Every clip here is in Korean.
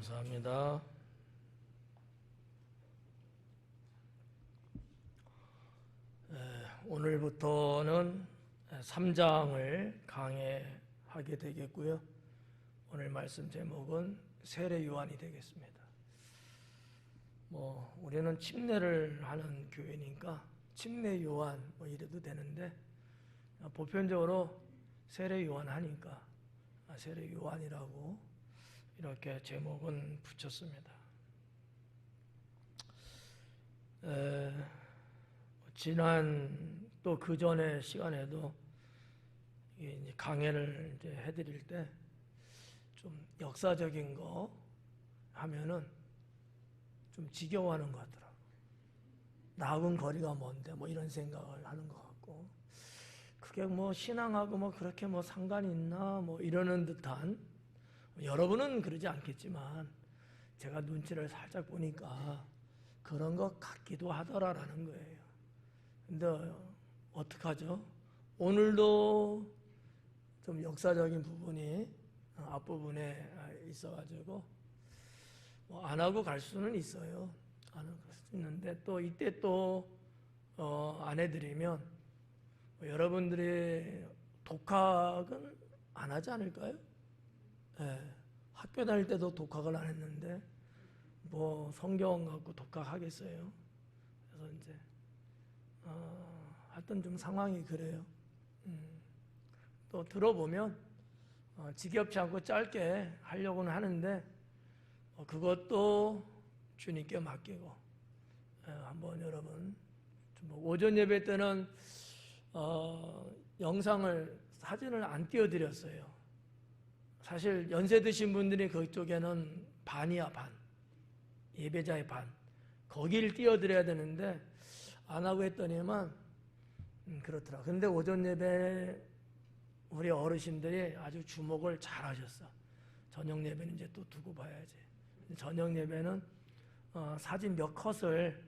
감사합니다. 오늘부터는 3장을 강해하게 되겠고요. 오늘 말씀 제목은 세례 요한이 되겠습니다. 우리는 침례를 하는 교회니까 침례 요한 이래도 되는데 보편적으로 세례 요한 하니까 세례 요한이라고 이렇게 제목은 붙였습니다. 지난 또 그 전에 시간에도 이제 강해를 이제 해드릴 때 좀 역사적인 거 하면은 좀 지겨워하는 것 같더라고. 나하고는 거리가 먼데 이런 생각을 하는 것 같고, 그게 신앙하고 그렇게 상관이 있나 이러는 듯한, 여러분은 그러지 않겠지만 제가 눈치를 살짝 보니까 그런 것 같기도 하더라라는 거예요. 근데 어떡하죠? 오늘도 좀 역사적인 부분이 앞부분에 있어가지고 안 하고 갈 수는 있어요. 안 하고 갈 수 있는데 또 이때 또 안 해드리면 여러분들이 독학은 안 하지 않을까요? 학교 다닐 때도 독학을 안 했는데 성경 갖고 독학하겠어요? 그래서 이제 하여튼 좀 상황이 그래요. 또 들어보면 지겹지 않고 짧게 하려고는 하는데 그것도 주님께 맡기고 한번 여러분 오전 예배 때는 사진을 안 띄워드렸어요. 사실 연세 드신 분들이 그쪽에는 반이야, 반. 예배자의 반. 거기를 띄워드려야 되는데 안 하고 했더니만 그렇더라. 근데 오전 예배 우리 어르신들이 아주 주목을 잘 하셨어. 저녁 예배는 이제 또 두고 봐야지. 저녁 예배는 사진 몇 컷을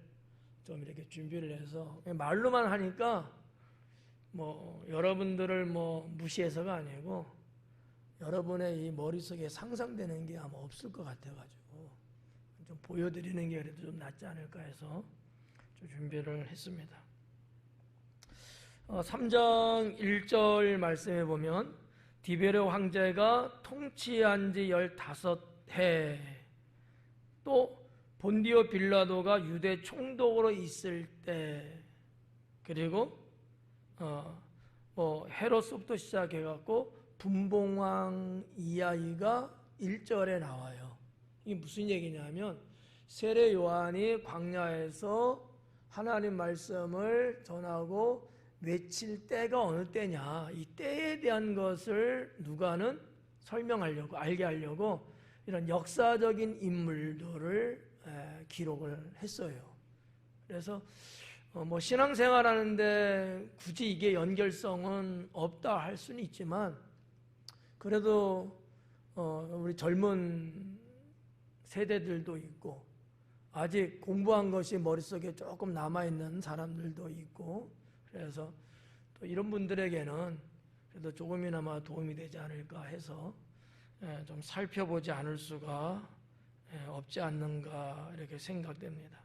좀 이렇게 준비를 해서 말로만 하니까 여러분들을 무시해서가 아니고 여러분의 이 머릿속에 상상되는 게 아마 없을 것 같아가지고 좀 보여드리는 게 그래도 좀 낫지 않을까 해서 좀 준비를 했습니다. 3장 1절 말씀에 보면 디베르 황제가 통치한 지 15해, 또 본디오 빌라도가 유대 총독으로 있을 때, 그리고 헤롯부터 시작해갖고 분봉왕 이하이가 1절에 나와요. 이게 무슨 얘기냐면 세례 요한이 광야에서 하나님 말씀을 전하고 외칠 때가 어느 때냐, 이 때에 대한 것을 누가는 설명하려고, 알게 하려고 이런 역사적인 인물들을 기록을 했어요. 그래서 신앙생활 하는데 굳이 이게 연결성은 없다 할 수는 있지만 그래도 우리 젊은 세대들도 있고 아직 공부한 것이 머릿속에 조금 남아있는 사람들도 있고, 그래서 또 이런 분들에게는 그래도 조금이나마 도움이 되지 않을까 해서 좀 살펴보지 않을 수가 없지 않는가 이렇게 생각됩니다.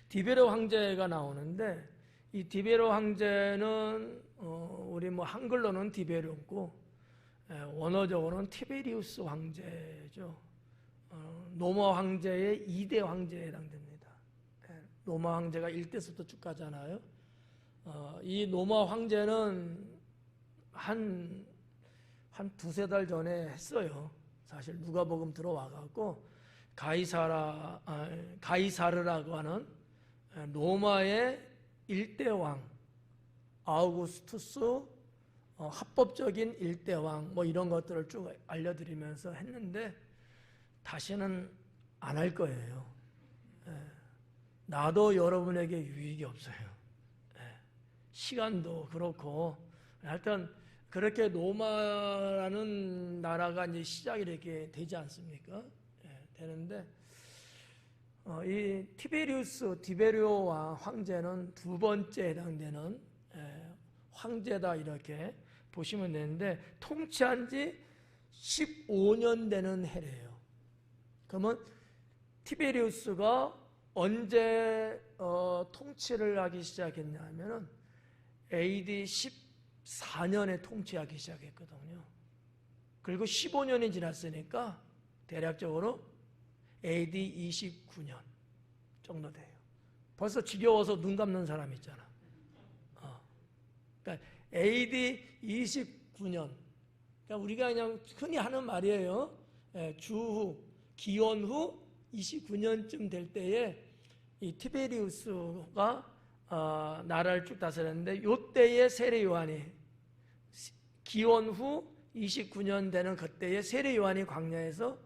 디베르 황제가 나오는데 이 디베르 황제는 우리 한글로는 디베르고 원어적으로는 티베리우스 황제죠. 로마 황제의 2대 황제에 해당됩니다. 로마 황제가 1대부터 쭉 가잖아요. 이 로마 황제는 한 두세 달 전에 했어요. 사실 누가복음 들어와갖고 가이사르라고 하는 로마의 1대 왕, 아우구스투스 합법적인 1대 왕 이런 것들을 쭉 알려드리면서 했는데 다시는 안 할 거예요. 나도 여러분에게 유익이 없어요. 시간도 그렇고 하여튼 그렇게 로마라는 나라가 이제 시작이 이렇게 되지 않습니까? 되는데 이 디베리오 황제는 두 번째 해당되는 황제다 이렇게 보시면 되는데 통치한 지 15년 되는 해래요. 그러면 티베리우스가 언제 통치를 하기 시작했냐면은 AD 14년에 통치하기 시작했거든요. 그리고 15년이 지났으니까 대략적으로 AD 29년 정도 돼요. 벌써 지겨워서 눈 감는 사람 있잖아. 그러니까 AD 29년. 그러니까 우리가 그냥 흔히 하는 말이에요. 주후, 기원 후 29년쯤 될 때에 이 티베리우스가 나라를 쭉 다스렸는데 요때에 세례 요한이 기원 후 29년 되는 그때에 세례 요한이 광야에서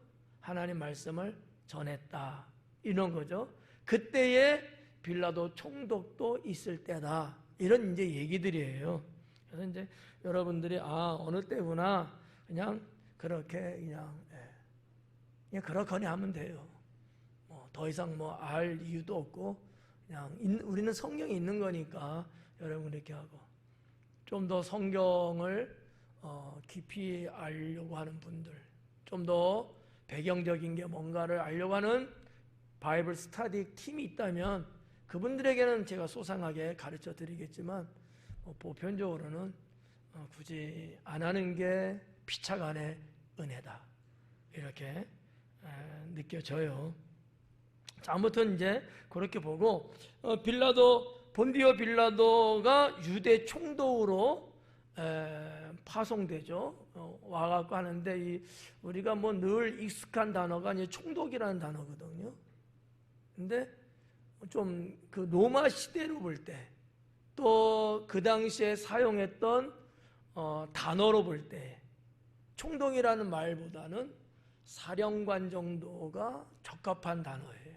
하나님 말씀을 전했다. 이런 거죠. 그때에 빌라도 총독도 있을 때다. 이런 이제 얘기들이에요. 그래서 이제 여러분들이 어느 때구나 그냥 그렇게 그냥 그렇거니 하면 돼요. 더 이상 알 이유도 없고 그냥 우리는 성경이 있는 거니까 여러분 이렇게 하고 좀 더 성경을 깊이 알려고 하는 분들, 좀 더 배경적인 게 뭔가를 알려고 하는 바이블 스터디 팀이 있다면 그분들에게는 제가 소상하게 가르쳐 드리겠지만 보편적으로는 굳이 안 하는 게 피차간의 은혜다. 이렇게 느껴져요. 자, 아무튼 이제 그렇게 보고 본디오 빌라도가 유대 총독으로 파송되죠. 와갖고 하는데 우리가 늘 익숙한 단어가 이제 총독이라는 단어거든요. 근데 좀 그 로마 시대로 볼 때 또 그 당시에 사용했던 단어로 볼 때 총독이라는 말보다는 사령관 정도가 적합한 단어예요.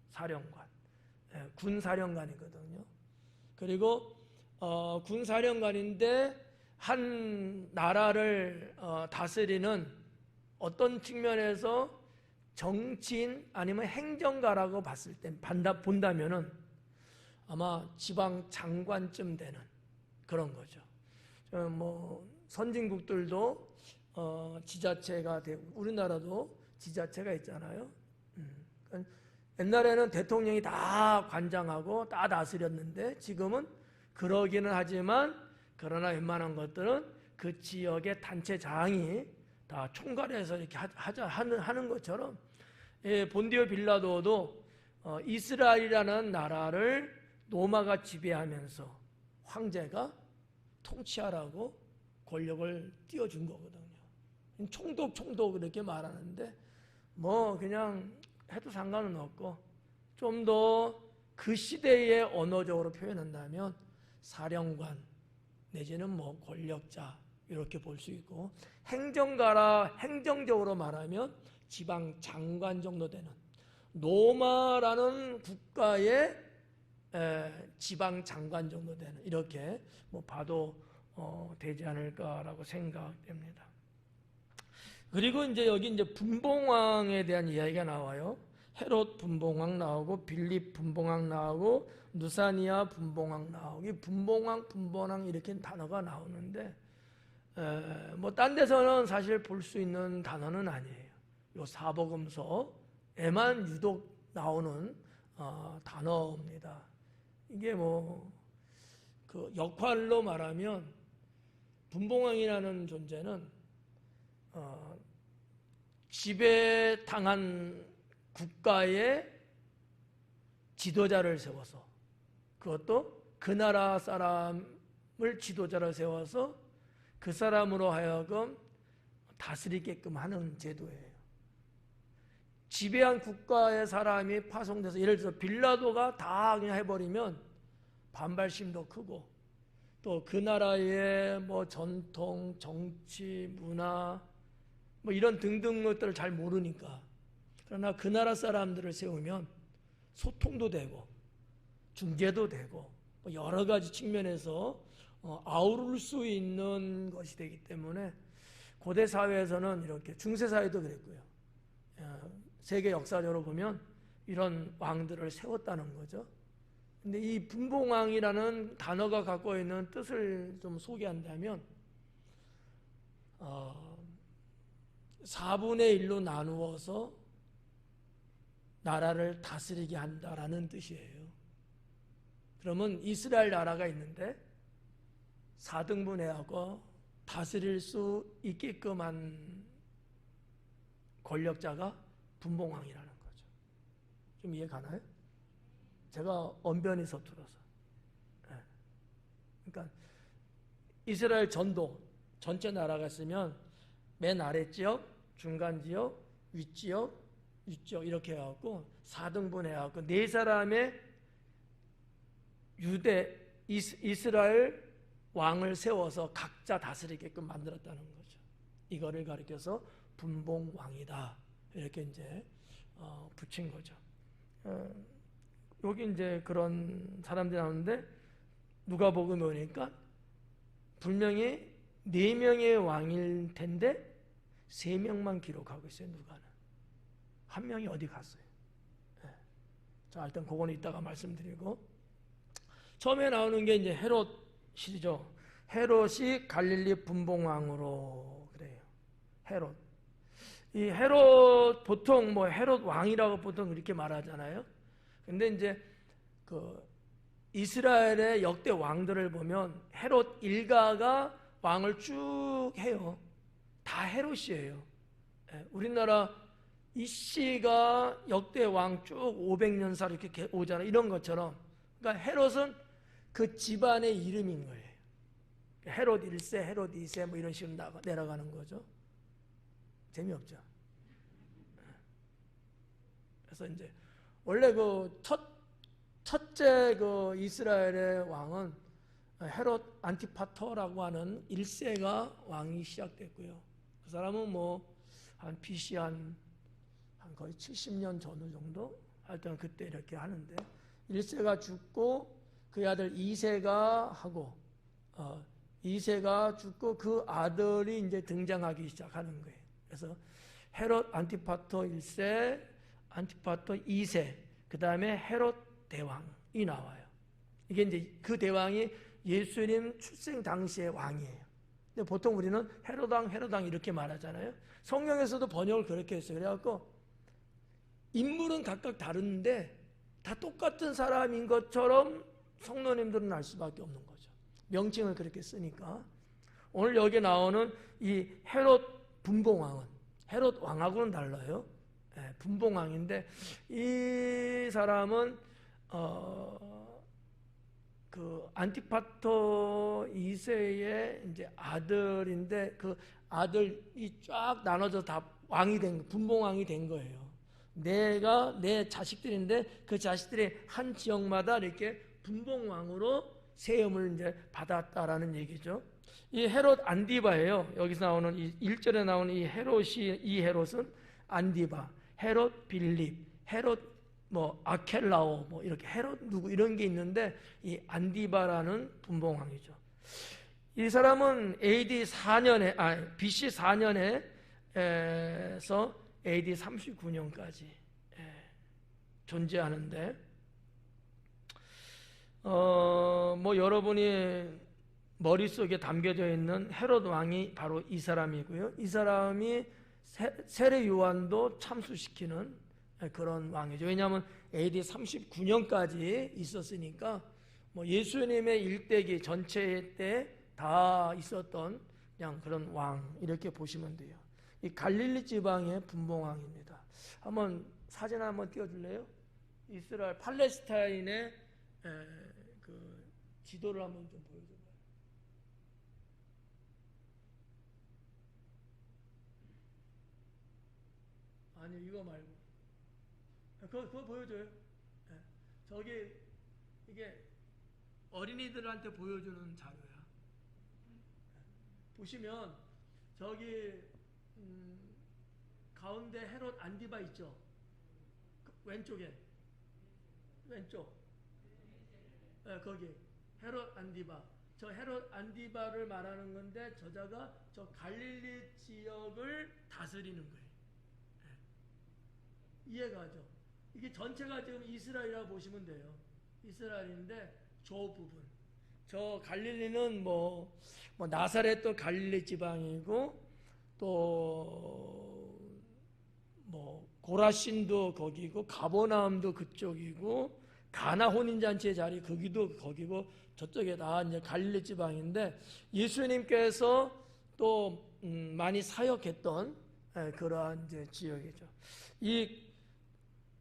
사령관, 군사령관이거든요. 그리고 군사령관인데 한 나라를 다스리는 어떤 측면에서 정치인 아니면 행정가라고 봤을 때 본다면은 아마 지방 장관쯤 되는 그런 거죠. 선진국들도 지자체가 되고 우리나라도 지자체가 있잖아요. 옛날에는 대통령이 다 관장하고 다 다스렸는데 지금은 그러기는 하지만 그러나 웬만한 것들은 그 지역의 단체장이 다 총괄해서 이렇게 하는 것처럼 본디오 빌라도도 이스라엘이라는 나라를 로마가 지배하면서 황제가 통치하라고 권력을 띄워준 거거든요. 총독 이렇게 말하는데 그냥 해도 상관은 없고 좀 더 그 시대의 언어적으로 표현한다면 사령관 내지는 권력자 이렇게 볼 수 있고 행정적으로 말하면 지방 장관 정도 되는 로마라는 국가의 지방 장관 정도 되는 이렇게 봐도 되지 않을까라고 생각됩니다. 그리고 이제 여기 이제 분봉왕에 대한 이야기가 나와요. 헤롯 분봉왕 나오고 빌립 분봉왕 나오고 누사니아 분봉왕 나오고 분봉왕 이렇게 단어가 나오는데 딴 데서는 사실 볼 수 있는 단어는 아니에요. 요 사복음서에만 유독 나오는 단어입니다. 이게 그 역할로 말하면 분봉왕이라는 존재는 지배당한 국가의 지도자를 세워서 그것도 그 나라 사람을 지도자로 세워서 그 사람으로 하여금 다스리게끔 하는 제도예요. 지배한 국가의 사람이 파송돼서 예를 들어서 빌라도가 다 그냥 해버리면 반발심도 크고 또 그 나라의 전통, 정치, 문화 이런 등등 것들을 잘 모르니까 그러나 그 나라 사람들을 세우면 소통도 되고 중재도 되고 여러 가지 측면에서 아우를 수 있는 것이 되기 때문에 고대 사회에서는 이렇게 중세 사회도 그랬고요. 세계 역사적으로 보면 이런 왕들을 세웠다는 거죠. 근데 이 분봉왕이라는 단어가 갖고 있는 뜻을 좀 소개한다면 4분의 1로 나누어서 나라를 다스리게 한다라는 뜻이에요. 그러면 이스라엘 나라가 있는데 4등분해하고 다스릴 수 있게끔 한 권력자가 분봉왕이라는 거죠. 좀 이해 가나요? 제가 언변이 서툴어서. 그러니까 이스라엘 전도 전체 나라가 있으면 맨 아래 지역, 중간 지역, 윗지역, 윗지역 이렇게 해갖고 4등분 해갖고 네 사람의 유대 이스라엘 왕을 세워서 각자 다스리게끔 만들었다는 거죠. 이거를 가리켜서 분봉왕이다 이렇게 이제 붙인 거죠. 여기 이제 그런 사람들이 나오는데 누가복음에 오니까 분명히 4명의 왕일 텐데 3명만 기록하고 있어요. 누가는 한 명이 어디 갔어요. 자, 일단 그거는 이따가 말씀드리고, 처음에 나오는 게 이제 헤롯이죠. 헤롯이 갈릴리 분봉왕으로 그래요. 헤롯. 이 헤롯 보통 뭐 헤롯 왕이라고 보통 그렇게 말하잖아요. 근데 이제 그 이스라엘의 역대 왕들을 보면 헤롯 일가가 왕을 쭉 해요. 다 헤롯이에요. 우리나라 이씨가 역대 왕 쭉 500년 이렇게 오잖아요. 이런 것처럼. 그러니까 헤롯은 그 집안의 이름인 거예요. 헤롯 1세, 헤롯 2세 뭐 이런 식으로 내려가는 거죠. 재미없죠. 그래서 이제 원래 그 첫째 그 이스라엘의 왕은 헤롯 안티파터라고 하는 1세가 왕이 시작됐고요. 그 사람은 뭐 한 BC 한 거의 70년 전후 정도 하여튼 그때 이렇게 하는데 1세가 죽고 그 아들 2세가 하고 2세가 죽고 그 아들이 이제 등장하기 시작하는 거예요. 그래서 헤롯 안티파터 1세, 안티파터 2세, 그 다음에 헤롯 대왕이 나와요. 이게 이제 그 대왕이 예수님 출생 당시의 왕이에요. 근데 보통 우리는 헤롯왕 이렇게 말하잖아요. 성경에서도 번역을 그렇게 했어요. 그래갖고 인물은 각각 다른데 다 똑같은 사람인 것처럼 성도님들은 알 수밖에 없는 거죠. 명칭을 그렇게 쓰니까. 오늘 여기 나오는 이 헤롯 분봉왕은 헤롯 왕하고는 달라요. 분봉왕인데 이 사람은 그 안티파터 2세의 이제 아들인데 그 아들이 쫙 나눠져 다 왕이 된 분봉왕이 된 거예요. 내가 내 자식들인데 그 자식들이 한 지역마다 이렇게 분봉왕으로 세움을 이제 받았다라는 얘기죠. 이 헤롯 안디바예요. 여기서 나오는 이 1절에 나오는 이 헤롯은 안디바, 헤롯 빌립, 헤롯 뭐 아켈라오 뭐 이렇게 헤롯 누구 이런 게 있는데 이 안디바라는 분봉왕이죠. 이 사람은 BC 4년에서 AD 39년까지 존재하는데 뭐 여러분이 머릿속에 담겨져 있는 헤롯 왕이 바로 이 사람이고요. 이 사람이 세례 요한도 참수시키는 그런 왕이죠. 왜냐하면 AD 39년까지 있었으니까 뭐 예수님의 일대기 전체 때 다 있었던 그냥 그런 왕 이렇게 보시면 돼요. 이 갈릴리 지방의 분봉왕입니다. 한번 사진 한번 띄워줄래요? 이스라엘 팔레스타인의 그 지도를 한번 좀 보여줘봐요. 아니 이거 말고 그거 보여줘요. 저기 이게 어린이들한테 보여주는 자료야. 보시면 저기 가운데 헤롯 안디바 있죠? 왼쪽에 왼쪽 거기 헤롯 안디바. 저 헤롯 안디바를 말하는 건데 저자가 저 갈릴리 지역을 다스리는 거예요. 이해가죠? 이게 전체가 지금 이스라엘이라고 보시면 돼요. 이스라엘인데 저 부분, 저 갈릴리는 뭐 나사렛도 갈릴리 지방이고 또 뭐 고라신도 거기고 가버나움도 그쪽이고 가나 혼인잔치의 자리 거기도 거기고 저쪽에 다 이제 갈릴리 지방인데 예수님께서 또 많이 사역했던 그러한 이제 지역이죠. 이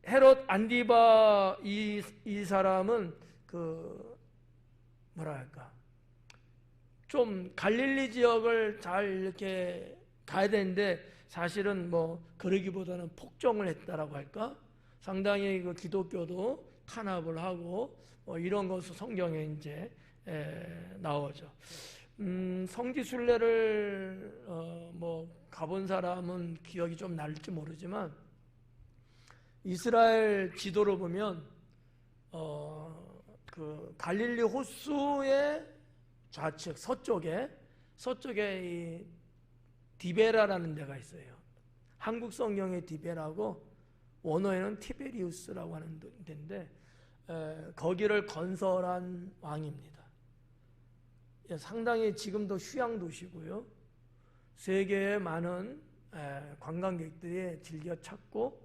헤롯 안디바 이 사람은 그 뭐랄까 좀 갈릴리 지역을 잘 이렇게 가야 되는데 사실은 뭐 그러기보다는 폭정을 했다라고 할까? 상당히 그 기독교도 탄압을 하고 뭐 이런 것도 성경에 이제 나오죠. 성지순례를 뭐 가본 사람은 기억이 좀 날지 모르지만 이스라엘 지도를 보면 그 갈릴리 호수의 좌측 서쪽에 이 디베라라는 데가 있어요. 한국 성경의 디베라고 원어에는 티베리우스라고 하는 데인데 거기를 건설한 왕입니다. 상당히 지금도 휴양 도시고요. 세계의 많은 관광객들이 즐겨 찾고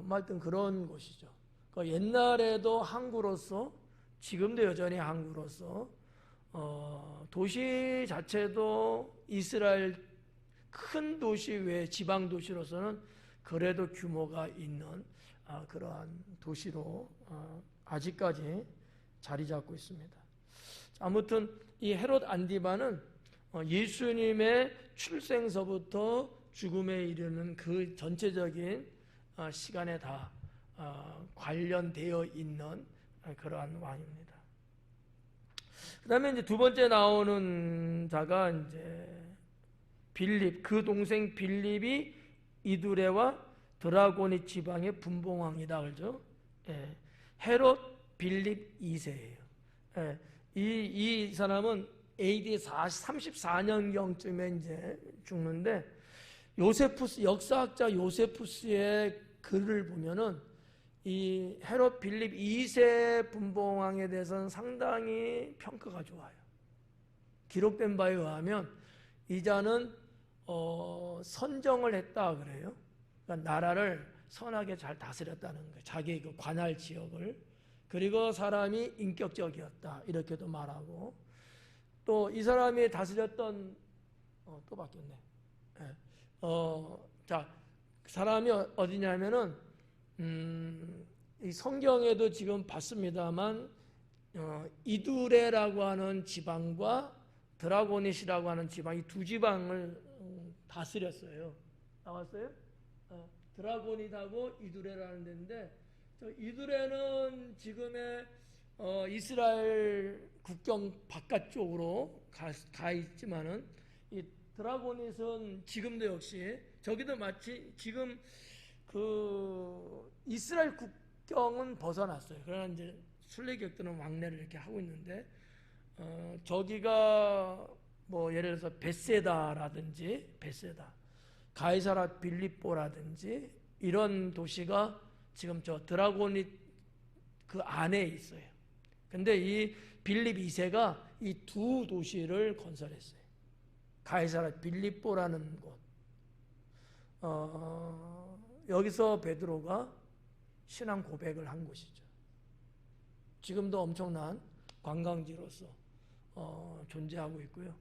하여튼 그런 곳이죠. 옛날에도 항구로서 지금도 여전히 항구로서 도시 자체도 이스라엘 큰 도시 외 지방 도시로서는 그래도 규모가 있는 그러한 도시로 아직까지 자리 잡고 있습니다. 아무튼 이 헤롯 안디바는 예수님의 출생서부터 죽음에 이르는 그 전체적인 시간에 다 관련되어 있는 그러한 왕입니다. 그 다음에 이제 두 번째 나오는 자가 이제 빌립, 그 동생 빌립이 이두레와 드라고니 지방의 분봉왕이다. 그죠? 헤롯 빌립 2세예요. 이 사람은 AD 34년경쯤에 이제 죽는데 요세푸스, 역사학자 요세푸스의 글을 보면은 이 헤롯 빌립 2세 분봉왕에 대해서는 상당히 평가가 좋아요. 기록된 바에 의하면 이 자는 선정을 했다 그래요. 그러니까 나라를 선하게 잘 다스렸다는 거예요. 자기 그 관할 지역을. 그리고 사람이 인격적이었다 이렇게도 말하고 또 이 사람이 다스렸던 또 바뀌었네. 자 사람이 어디냐면은 이 성경에도 지금 봤습니다만 이두레라고 하는 지방과 드라고닛이라고 하는 지방 이 두 지방을 다스렸어요. 나왔어요? 드라고닛하고 이두레라는 데인데 이두레는 지금의 이스라엘 국경 바깥쪽으로 가 있지만은 이 드라고닛은 지금도 역시 저기도 마치 지금 그 이스라엘 국경은 벗어났어요. 그러나 이제 순례객들은 왕래를 이렇게 하고 있는데 저기가 뭐 예를 들어서 베세다라든지 가이사라 빌립보라든지 이런 도시가 지금 저 드라고닛 그 안에 있어요. 근데 이 빌립 2세가 이 두 도시를 건설했어요. 가이사라 빌립보라는 곳. 여기서 베드로가 신앙 고백을 한 곳이죠. 지금도 엄청난 관광지로서 존재하고 있고요.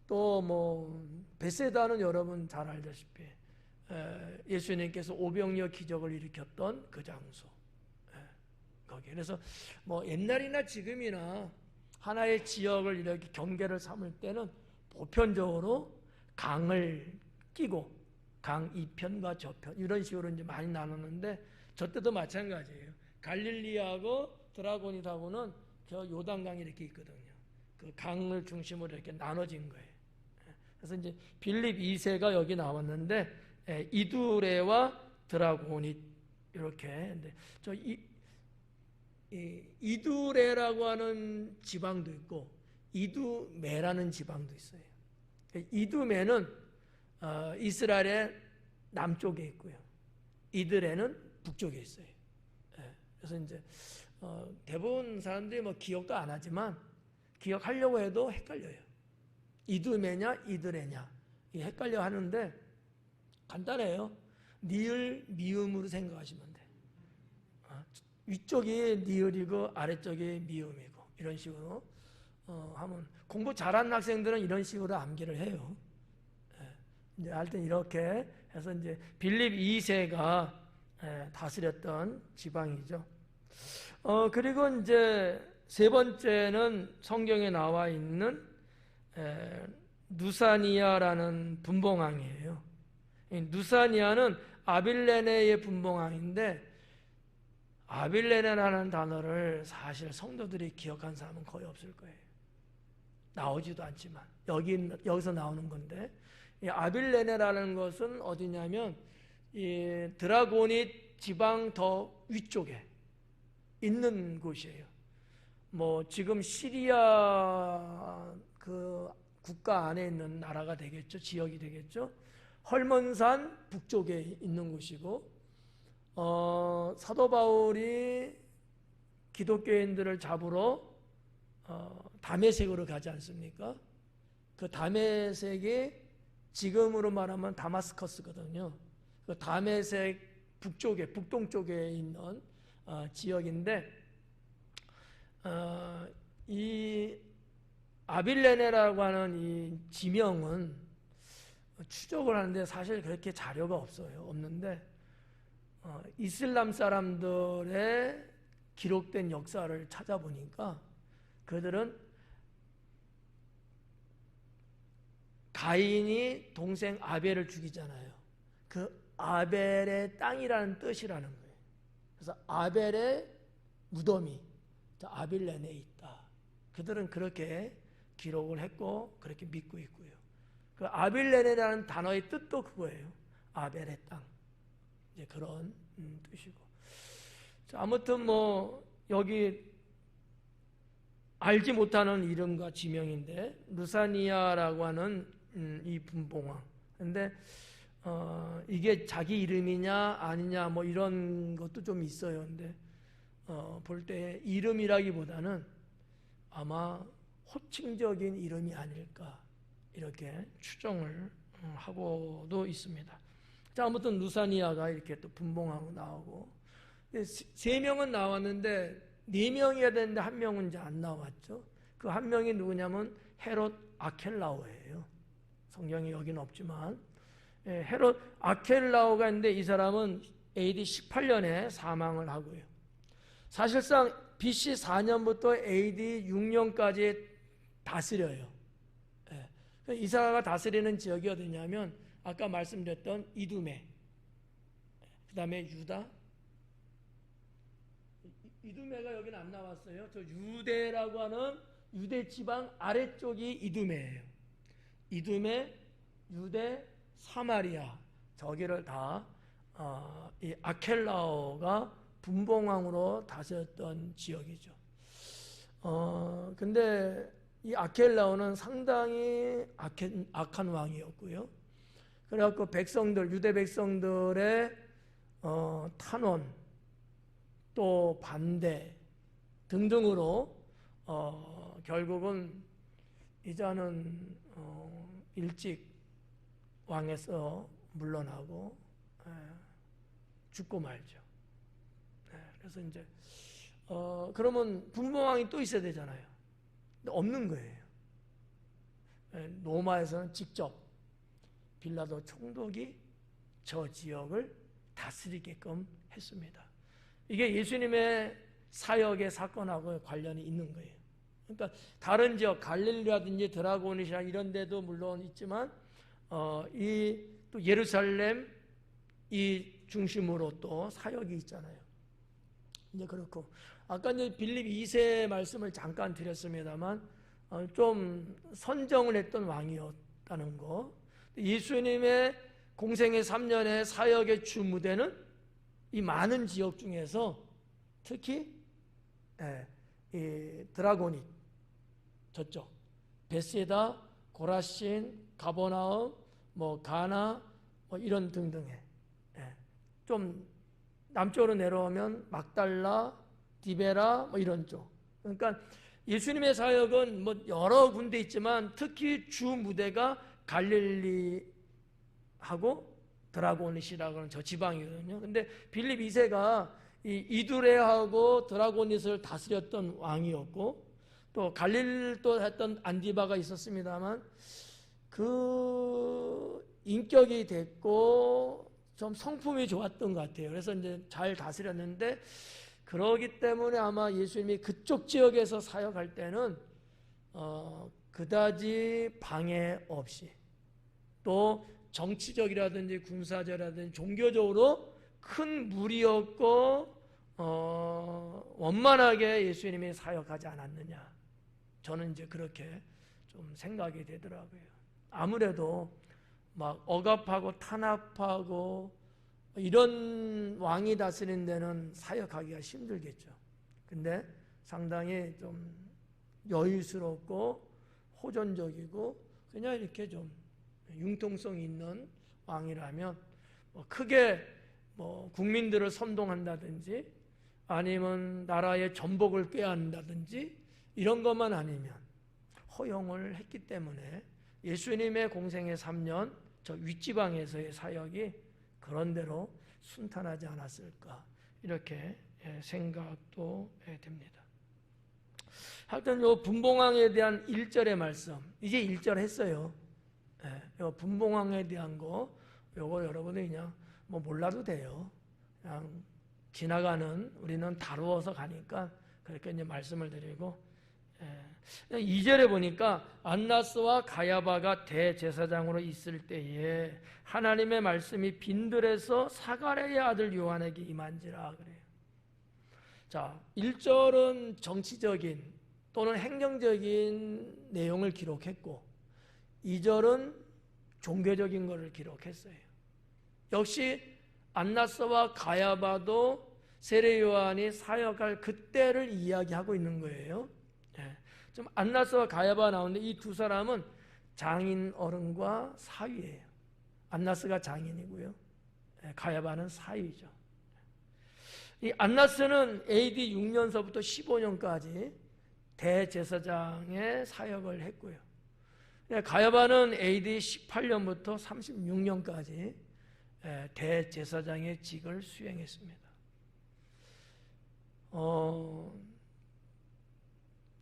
또 뭐 베세다는 여러분 잘 알다시피 예수님께서 오병이어 기적을 일으켰던 그 장소. 거기. 그래서 뭐 옛날이나 지금이나 하나의 지역을 이렇게 경계를 삼을 때는 보편적으로 강을 끼고 강 이편과 저편 이런 식으로 이제 많이 나누는데 저 때도 마찬가지예요. 갈릴리하고 드라고닛하고는 저 요단강이 이렇게 있거든요. 그 강을 중심으로 이렇게 나눠진 거예요. 그래서 이제 빌립 2세가 여기 나왔는데 이두레와 드라고닛 이렇게. 저 이두레라고 하는 지방도 있고 이두메라는 지방도 있어요. 이두메는 이스라엘의 남쪽에 있고요. 이두레는 북쪽에 있어요. 그래서 이제 대부분 사람들이 뭐 기억도 안 하지만 기억하려고 해도 헷갈려요. 이두메냐 이두레냐 헷갈려 하는데 간단해요. 니을 미음으로 생각하시면 돼. 위쪽이 니을이고 아래쪽이 미음이고 이런 식으로 하면 공부 잘하는 학생들은 이런 식으로 암기를 해요. 이제 하여튼 이렇게 해서 이제 빌립 2세가 다스렸던 지방이죠. 그리고 이제 세 번째는 성경에 나와 있는 누사니아라는 분봉왕이에요. 누사니아는 아빌레네의 분봉왕인데 아빌레네라는 단어를 사실 성도들이 기억한 사람은 거의 없을 거예요. 나오지도 않지만 여기서 나오는 건데 이 아빌레네라는 것은 어디냐면 이 드라고닛 지방 더 위쪽에 있는 곳이에요. 뭐 지금 시리아 그 국가 안에 있는 나라가 되겠죠. 지역이 되겠죠. 헐몬산 북쪽에 있는 곳이고 사도 바울이 기독교인들을 잡으러 다메섹으로 가지 않습니까? 그 다메섹이 지금으로 말하면 다마스커스거든요. 그 다메섹 북쪽에 북동쪽에 있는 지역인데 이 아빌레네라고 하는 이 지명은 추적을 하는데 사실 그렇게 자료가 없는데 이슬람 사람들의 기록된 역사를 찾아보니까 그들은 가인이 동생 아벨을 죽이잖아요. 그 아벨의 땅이라는 뜻이라는 거예요. 그래서 아벨의 무덤이 아빌레네에 있다. 그들은 그렇게 기록을 했고 그렇게 믿고 있고요. 그 아빌레네라는 단어의 뜻도 그거예요. 아벨의 땅. 이제 그런 뜻이고. 자, 아무튼 뭐 여기 알지 못하는 이름과 지명인데 루사니아라고 하는 이 분봉왕. 근데 이게 자기 이름이냐 아니냐 뭐 이런 것도 좀 있어요. 근데 볼 때 이름이라기보다는 아마 호칭적인 이름이 아닐까 이렇게 추정을 하고도 있습니다. 자, 아무튼 루사니아가 이렇게 또 분봉하고 나오고 세 명은 나왔는데 네 명이어야 되는데 한 명은 이제 안 나왔죠. 그 한 명이 누구냐면 헤롯 아켈라오예요. 성경에 여기는 없지만 헤롯 아켈라오가 있는데 이 사람은 AD 18년에 사망을 하고요. 사실상 BC 4년부터 AD 6년까지 다스려요. 이 사람가 다스리는 지역이 어디냐면 아까 말씀드렸던 이두메, 그 다음에 유다. 이두메가 여기는 안 나왔어요. 저 유대라고 하는 유대 지방 아래쪽이 이두메예요. 이두메, 유대, 사마리아 저기를 다 이 아켈라오가 분봉왕으로 다스렸던 지역이죠. 근데 이 아켈라오는 상당히 악한 왕이었고요. 그래갖고 백성들, 유대 백성들의 탄원, 또 반대 등등으로 결국은 이자는 일찍 왕에서 물러나고 죽고 말죠. 그래서 이제 그러면 분봉왕이 또 있어야 되잖아요. 근데 없는 거예요. 로마에서는 직접 빌라도 총독이 저 지역을 다스리게끔 했습니다. 이게 예수님의 사역의 사건하고 관련이 있는 거예요. 그러니까 다른 지역 갈릴리라든지 드라고니시나 이런 데도 물론 있지만 이 또 예루살렘 이 중심으로 또 사역이 있잖아요. 이제 그렇고 아까 이제 빌립 2세 말씀을 잠깐 드렸습니다만 좀 선정을 했던 왕이었다는 거. 예수님의 공생의 3년의 사역의 주 무대는 이 많은 지역 중에서 특히 이 드라고닛 저쪽 베세다, 고라신, 가버나움, 뭐 가나 뭐 이런 등등의 좀 남쪽으로 내려오면 막달라, 디베라 뭐 이런 쪽. 그러니까 예수님의 사역은 뭐 여러 군데 있지만 특히 주 무대가 갈릴리하고 드라고니시라고 하는 저 지방이거든요. 근데 빌립 2세가 이 이두레하고 드라고니스를 다스렸던 왕이었고, 또 갈릴도 했던 안디바가 있었습니다만 그 인격이 됐고 좀 성품이 좋았던 것 같아요. 그래서 이제 잘 다스렸는데, 그러기 때문에 아마 예수님이 그쪽 지역에서 사역할 때는 그다지 방해 없이, 또 정치적이라든지 군사적이라든지 종교적으로 큰 무리였고 원만하게 예수님이 사역하지 않았느냐, 저는 이제 그렇게 좀 생각이 되더라고요. 아무래도 막 억압하고 탄압하고 이런 왕이 다스리는 데는 사역하기가 힘들겠죠. 근데 상당히 좀 여유스럽고 호전적이고 그냥 이렇게 좀 융통성 있는 왕이라면 크게 국민들을 선동한다든지 아니면 나라의 전복을 꾀한다든지 이런 것만 아니면 허용을 했기 때문에 예수님의 공생의 3년 저 윗지방에서의 사역이 그런대로 순탄하지 않았을까, 이렇게 생각도 됩니다. 하여튼 요 분봉왕에 대한 1절의 말씀, 이제 1절 했어요. 요 분봉왕에 대한 거 요거 여러분이 그냥 몰라도 돼요. 그냥 지나가는, 우리는 다루어서 가니까 그렇게 이제 말씀을 드리고, 2절에 보니까 안나스와 가야바가 대제사장으로 있을 때에 하나님의 말씀이 빈들에서 사가랴의 아들 요한에게 임한지라 그래요. 자, 1절은 정치적인 또는 행정적인 내용을 기록했고 2절은 종교적인 것을 기록했어요. 역시 안나스와 가야바도 세례 요한이 사역할 그때를 이야기하고 있는 거예요. 좀 안나스와 가야바가 나오는데 이 두 사람은 장인 어른과 사위예요. 안나스가 장인이고요, 가야바는 사위죠. 이 안나스는 AD 6년서부터 15년까지 대제사장의 사역을 했고요, 가야바는 AD 18년부터 36년까지 대제사장의 직을 수행했습니다.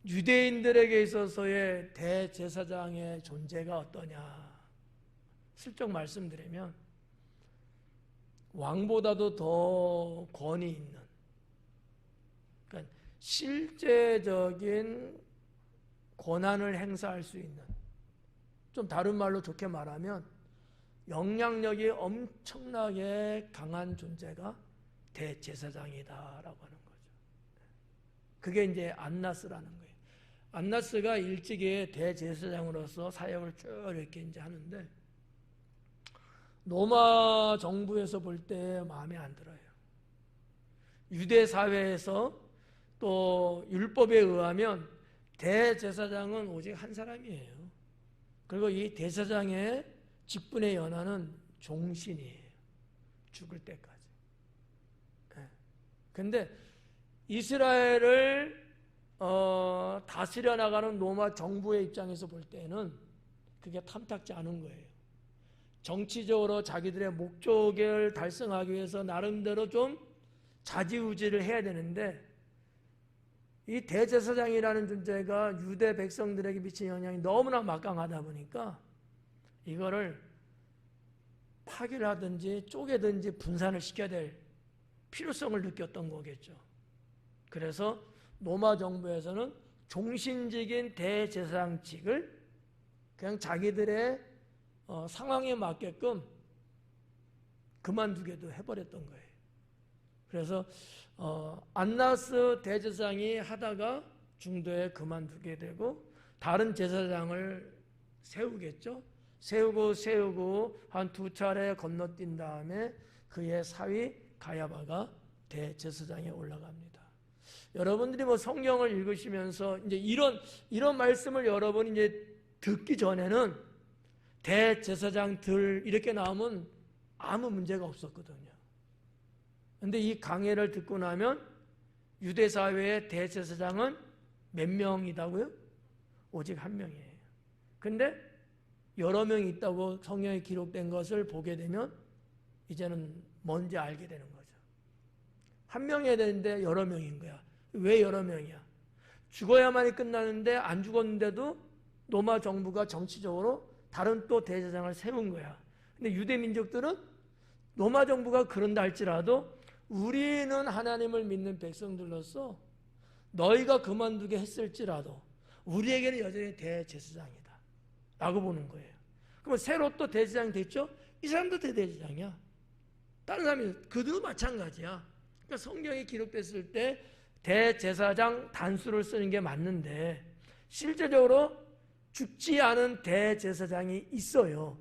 유대인들에게 있어서의 대제사장의 존재가 어떠냐, 슬쩍 말씀드리면 왕보다도 더 권위 있는, 그러니까 실제적인 권한을 행사할 수 있는, 좀 다른 말로 좋게 말하면 영향력이 엄청나게 강한 존재가 대제사장이다라고 하는 거죠. 그게 이제 안나스라는 거예요. 안나스가 일찍이 대제사장으로서 사역을 쭉 이렇게 이제 하는데 로마 정부에서 볼 때 마음에 안 들어요. 유대 사회에서 또 율법에 의하면 대제사장은 오직 한 사람이에요. 그리고 이 대제사장의 직분의 연한은 종신이에요. 죽을 때까지. 근데 이스라엘을 다스려 나가는 로마 정부의 입장에서 볼 때는 그게 탐탁지 않은 거예요. 정치적으로 자기들의 목적을 달성하기 위해서 나름대로 좀 자지우지를 해야 되는데 이 대제사장이라는 존재가 유대 백성들에게 미친 영향이 너무나 막강하다 보니까 이거를 파괴하든지 쪼개든지 분산을 시켜야 될 필요성을 느꼈던 거겠죠. 그래서 로마 정부에서는 종신직인 대제사장직을 그냥 자기들의 상황에 맞게끔 그만두게도 해버렸던 거예요. 그래서 안나스 대제사장이 하다가 중도에 그만두게 되고 다른 제사장을 세우겠죠. 세우고 한 두 차례 건너뛴 다음에 그의 사위 가야바가 대제사장에 올라갑니다. 여러분들이 성경을 읽으시면서 이제 이런 말씀을 여러분이 이제 듣기 전에는 대제사장들 이렇게 나오면 아무 문제가 없었거든요. 근데 이 강해를 듣고 나면 유대 사회의 대제사장은 몇 명이다고요? 오직 한 명이에요. 근데 여러 명이 있다고 성경에 기록된 것을 보게 되면 이제는 뭔지 알게 되는 거죠. 한 명이어야 되는데 여러 명인 거야. 왜 여러 명이야? 죽어야만이 끝나는데 안 죽었는데도 로마 정부가 정치적으로 다른 또 대제사장을 세운 거야. 근데 유대 민족들은 로마 정부가 그런다 할지라도 우리는 하나님을 믿는 백성들로서 너희가 그만두게 했을지라도 우리에게는 여전히 대제사장이다 라고 보는 거예요. 그러면 새로 또 대제사장이 됐죠? 이 사람도 대제사장이야. 다른 사람이 그도 마찬가지야. 그러니까 성경이 기록됐을 때 대제사장 단수를 쓰는 게 맞는데 실제적으로 죽지 않은 대제사장이 있어요.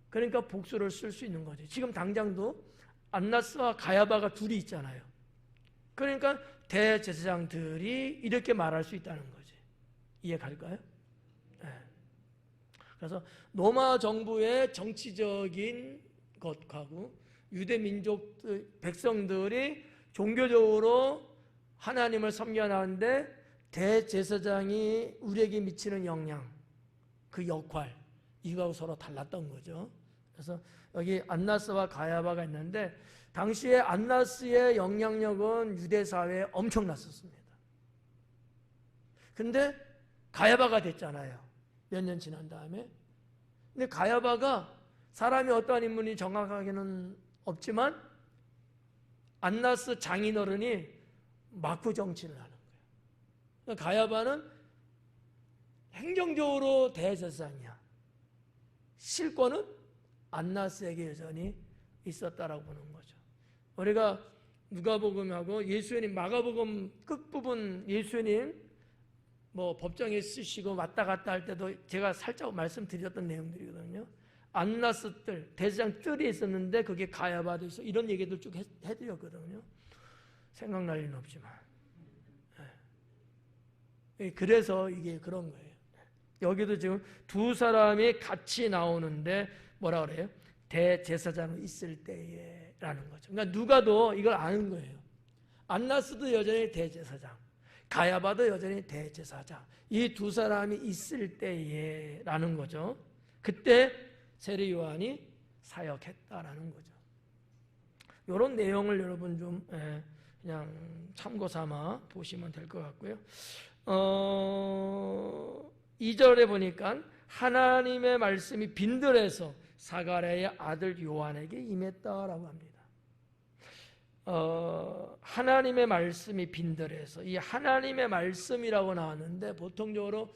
그러니까 복수를 쓸 수 있는 거죠. 지금 당장도 안나스와 가야바가 둘이 있잖아요. 그러니까 대제사장들이 이렇게 말할 수 있다는 거지. 이해 갈까요? 네. 그래서 로마 정부의 정치적인 것하고 유대 민족 백성들이 종교적으로 하나님을 섬겨나가는데 대제사장이 우리에게 미치는 영향, 그 역할, 이거하고 서로 달랐던 거죠. 그래서 여기 안나스와 가야바가 있는데 당시에 안나스의 영향력은 유대 사회에 엄청났었습니다. 근데 가야바가 됐잖아요. 몇 년 지난 다음에. 근데 가야바가 사람이 어떠한 인물이 정확하게는 없지만 안나스 장인어른이 막부 정치를 하는 거예요. 그러니까 가야바는 행정적으로 대제사장이야. 실권은 안나스에게 여전히 있었다라고 보는 거죠. 우리가 누가복음하고 예수님 마가복음 끝부분 예수님 뭐 법정에 쓰시고 왔다 갔다 할 때도 제가 살짝 말씀드렸던 내용들이거든요. 안나스들, 대제사장 뜰이 있었는데 그게 가야바도 있어. 이런 얘기들 쭉 해드렸거든요. 생각날 일은 없지만. 그래서 이게 그런 거예요. 여기도 지금 두 사람이 같이 나오는데 뭐라 그래요? 대제사장이 있을 때에 라는 거죠. 그러니까 누가도 이걸 아는 거예요. 안나스도 여전히 대제사장, 가야바도 여전히 대제사장. 이 두 사람이 있을 때에 라는 거죠. 그때 세례 요한이 사역했다라는 거죠. 이런 내용을 여러분 좀 그냥 참고 삼아 보시면 될 것 같고요. 2절에 보니까 하나님의 말씀이 빈들에서 사가랴의 아들 요한에게 임했다라고 합니다. 하나님의 말씀이 빈들에서, 이 하나님의 말씀이라고 나왔는데 보통적으로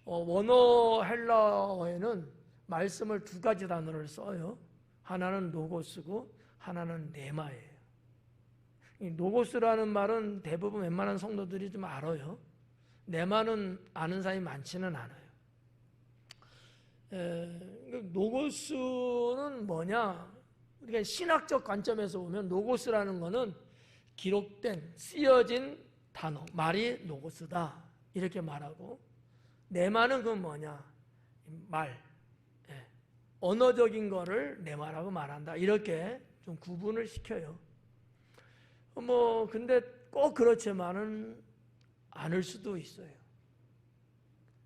원어 헬라어에는 말씀을 두 가지 단어를 써요. 하나는 로고스고 하나는 네마예요. 이 로고스라는 말은 대부분 웬만한 성도들이 좀 알아요. 네마는 아는 사람이 많지는 않아요. 로고스는 뭐냐? 우리가 신학적 관점에서 보면 로고스라는 것은 기록된, 쓰여진 단어, 말이 로고스다 이렇게 말하고, 네마는 그건 뭐냐? 말, 언어적인 거를 네마라고 말한다 이렇게 좀 구분을 시켜요. 근데 꼭 그렇지만은 않을 수도 있어요.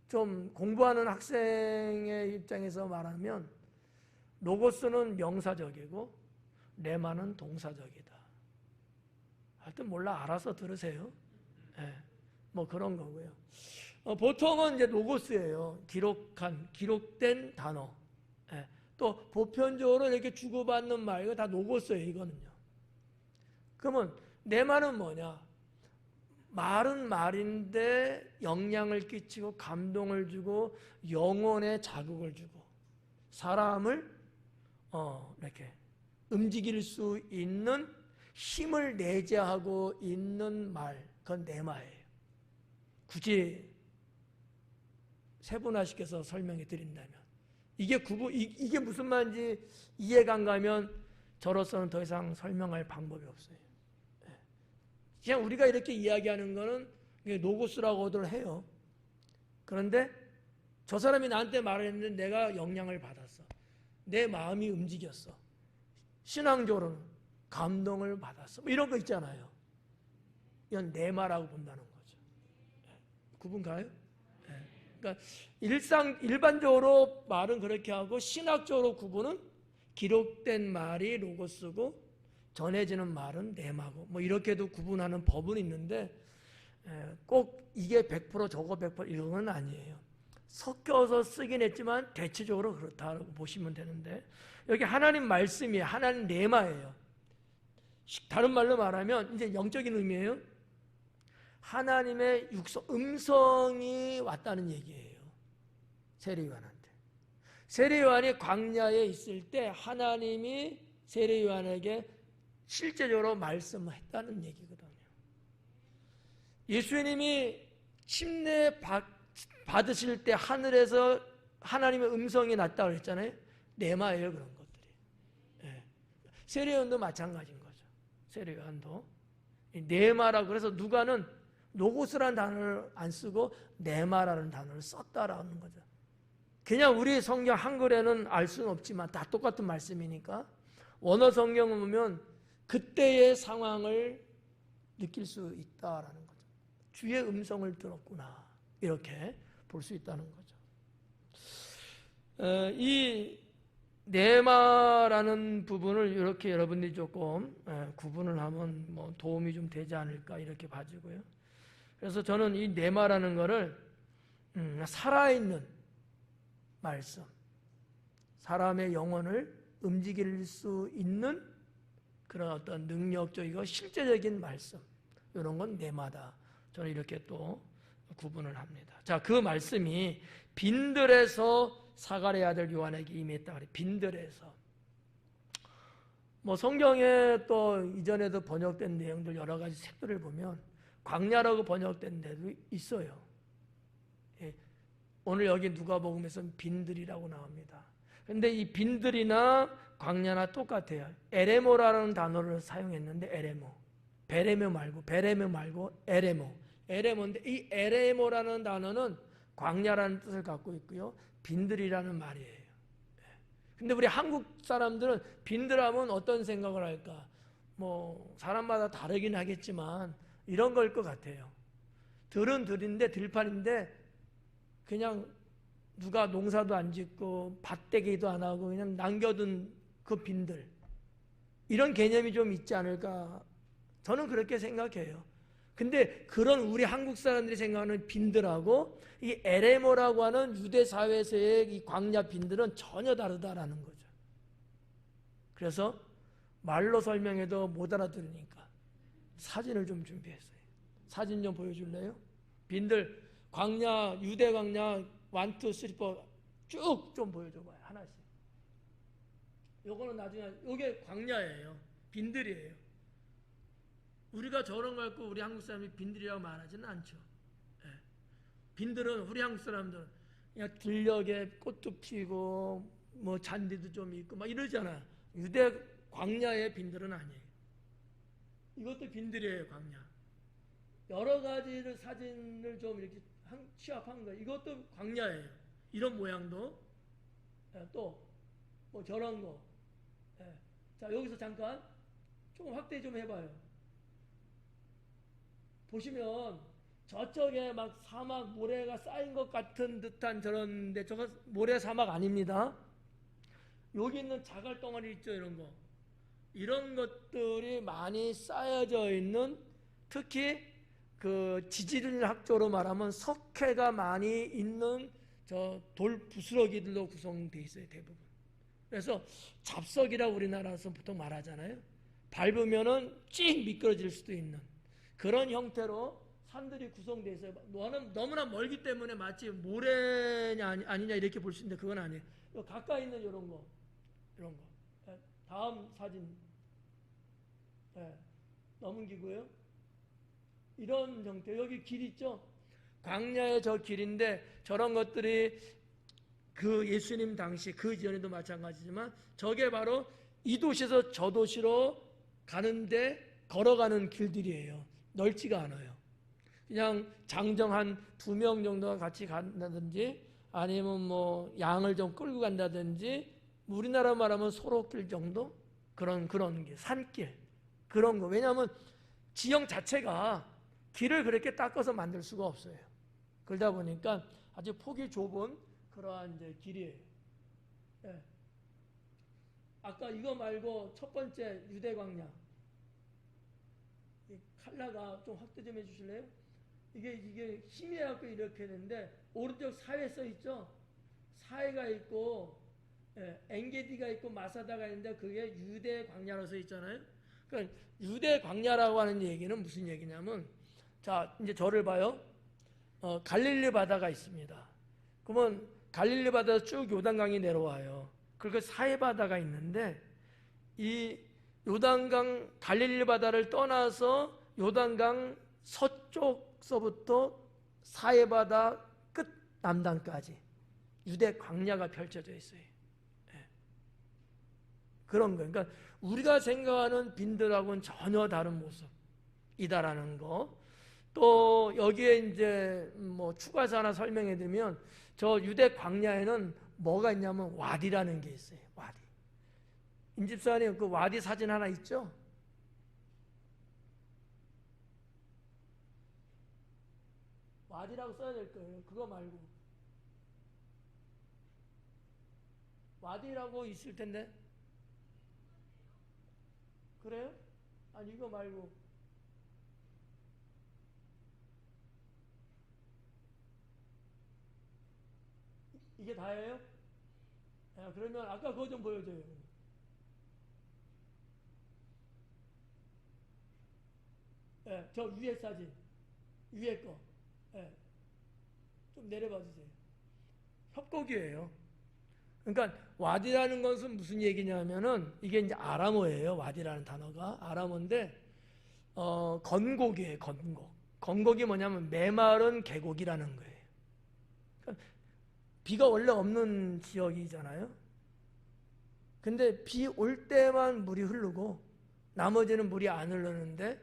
좀 공부하는 학생의 입장에서 말하면 로고스는 명사적이고 레마는 동사적이다. 하여튼 몰라, 알아서 들으세요. 뭐 그런 거고요. 보통은 이제 로고스예요. 기록된 단어. 또 보편적으로 이렇게 주고받는 말, 이거 다 로고스예요, 이거는요. 그러면 레마는 뭐냐? 말은 말인데 영향을 끼치고 감동을 주고 영혼에 자극을 주고 사람을 이렇게 움직일 수 있는 힘을 내재하고 있는 말, 그건 네마예요. 굳이 세분화시켜서 설명해 드린다면 이게 무슨 말인지 이해가 안 가면 저로서는 더 이상 설명할 방법이 없어요. 그냥 우리가 이렇게 이야기하는 거는 로고스라고들 해요. 그런데 저 사람이 나한테 말을 했는데 내가 영향을 받았어. 내 마음이 움직였어. 신앙적으로는 감동을 받았어. 뭐 이런 거 있잖아요. 이건 네마라고 본다는 거죠. 구분 가요? 그러니까 일반적으로 말은 그렇게 하고 신학적으로 구분은 기록된 말이 로고스고 전해지는 말은 네마고 뭐 이렇게도 구분하는 법은 있는데 꼭 이게 100% 저거 100% 이런 건 아니에요. 섞여서 쓰긴 했지만 대체적으로 그렇다고 보시면 되는데 여기 하나님 말씀이 하나님 네마예요. 다른 말로 말하면 이제 영적인 의미예요. 하나님의 음성이 왔다는 얘기예요. 세례요한한테. 세례요한이 광야에 있을 때 하나님이 세례요한에게 실제적으로 말씀을 했다는 얘기거든요. 예수님이 침례 받으실 때 하늘에서 하나님의 음성이 났다고 했잖아요. 네마예요, 그런 것들이. 예. 세례요한도 마찬가지인 거죠. 세례요한도 네마라고 그래서 누가는 노고스라는 단어를 안 쓰고 네마라는 단어를 썼다라는 거죠. 그냥 우리 성경 한글에는 알 수는 없지만 다 똑같은 말씀이니까 원어 성경을 보면 그때의 상황을 느낄 수 있다라는 거죠. 주의 음성을 들었구나 이렇게 볼 수 있다는 거죠. 이 네마라는 부분을 이렇게 여러분들이 조금 구분을 하면 뭐 도움이 좀 되지 않을까 이렇게 봐지고요. 그래서 저는 이 네마라는 거를 살아있는 말씀, 사람의 영혼을 움직일 수 있는 그런 어떤 능력적이고 실제적인 말씀, 이런 건 네마다. 저는 이렇게 또 구분을 합니다. 자, 그 말씀이 빈들에서 사가랴 아들 요한에게 임했다 그래. 빈들에서. 뭐 성경에 또 이전에도 번역된 내용들 여러 가지 책들을 보면 광야라고 번역된 데도 있어요. 예. 오늘 여기 누가복음에서는 빈들이라고 나옵니다. 그런데 이 빈들이나 광야나 똑같아요. 에레모라는 단어를 사용했는데 에레모. 베레모 말고 에레모. 에레모인데 이 에레모라는 단어는 광야라는 뜻을 갖고 있고요. 빈들이라는 말이에요. 근데 우리 한국 사람들은 빈들하면 어떤 생각을 할까? 뭐 사람마다 다르긴 하겠지만 이런 걸 것 같아요. 들은 들인데 들판인데 그냥 누가 농사도 안 짓고 밭대기도 안 하고 그냥 남겨둔 그 빈들, 이런 개념이 좀 있지 않을까? 저는 그렇게 생각해요. 근데 그런 우리 한국 사람들이 생각하는 빈들하고 이 에레모라고 하는 유대 사회에서의 이 광야 빈들은 전혀 다르다라는 거죠. 그래서 말로 설명해도 못 알아들으니까 사진을 좀 준비했어요. 사진 좀 보여줄래요? 빈들, 광야, 유대 광야 1, 2, 3, 4 쭉 좀 보여줘봐요. 하나씩. 요거는 나중에, 요게 광야예요. 빈들이에요. 우리가 저런 거 갖고 우리 한국 사람이 빈들이라고 말하지는 않죠. 예. 빈들은 우리 한국 사람들은 그냥 들녘에 꽃도 피고 뭐 잔디도 좀 있고 막 이러잖아. 유대 광야의 빈들은 아니에요. 이것도 빈들이에요, 광야. 여러 가지를 사진을 좀 이렇게 취합한 거예요. 이것도 광야예요. 이런 모양도. 또 뭐 저런 거. 자, 여기서 잠깐 조금 확대 좀 해봐요. 보시면 저쪽에 막 사막 모래가 쌓인 것 같은 듯한 저런데 저거 모래 사막 아닙니다. 여기 있는 자갈 덩어리 있죠, 이런 거. 이런 것들이 많이 쌓여져 있는, 특히 그 지질학적으로 말하면 석회가 많이 있는 저 돌 부스러기들로 구성되어 있어요, 대부분. 그래서 잡석이라고 우리나라에서 보통 말하잖아요. 밟으면은 찡 미끄러질 수도 있는 그런 형태로 산들이 구성되어 있어요. 너무나 멀기 때문에 마치 모래냐 아니냐 이렇게 볼 수 있는데 그건 아니에요. 가까이 있는 이런 거. 다음 사진. 넘기고요. 이런 형태. 여기 길 있죠? 광야의 저 길인데 저런 것들이 그 예수님 당시 그 이전에도 마찬가지지만 저게 바로 이 도시에서 저 도시로 가는데 걸어가는 길들이에요. 넓지가 않아요. 그냥 장정 한 2명 정도가 같이 간다든지 아니면 뭐 양을 좀 끌고 간다든지 우리나라 말하면 소로길 정도? 그런 길, 산길 그런 거. 왜냐하면 지형 자체가 길을 그렇게 닦아서 만들 수가 없어요. 그러다 보니까 아주 폭이 좁은 그러한 이제 길이에요. 아까 이거 말고 첫 번째 유대 광야. 이 칼라가 좀 확대 좀 해주실래요? 이게 힘이 갖고 이렇게 되는데 오른쪽 사회 써 있죠? 사회가 있고 엔게디가 있고 마사다가 있는데 그게 유대 광야로 써 있잖아요. 그러니까 유대 광야라고 하는 얘기는 무슨 얘기냐면 자 이제 저를 봐요. 갈릴리 바다가 있습니다. 그러면 갈릴리 바다에서 쭉 요단강이 내려와요. 그리고 사해 바다가 있는데 이 요단강 갈릴리 바다를 떠나서 요단강 서쪽서부터 사해 바다 끝 남단까지 유대 광야가 펼쳐져 있어요. 그런 거예요. 그러니까 우리가 생각하는 빈들하고는 전혀 다른 모습이다라는 거. 또 여기에 이제 뭐 추가해서 하나 설명해 드리면 저 유대 광야에는 뭐가 있냐면 와디라는 게 있어요. 와디. 임집사님 그 와디 사진 하나 있죠? 와디라고 써야 될 거예요. 그거 말고 와디라고 있을 텐데. 그래요? 아니 이거 말고 이게 다예요? 그러면 아까 그거 좀 보여줘요. 저 위에 사진 위에 거 좀 내려봐 주세요. 협곡이에요. 그러니까 와디라는 것은 무슨 얘기냐면은 이게 이제 아람어예요. 와디라는 단어가 아람어인데 건곡이에요. 건곡. 건곡이 뭐냐면 메마른 계곡이라는 거예요. 그러니까 비가 원래 없는 지역이잖아요. 근데 비 올 때만 물이 흐르고 나머지는 물이 안 흐르는데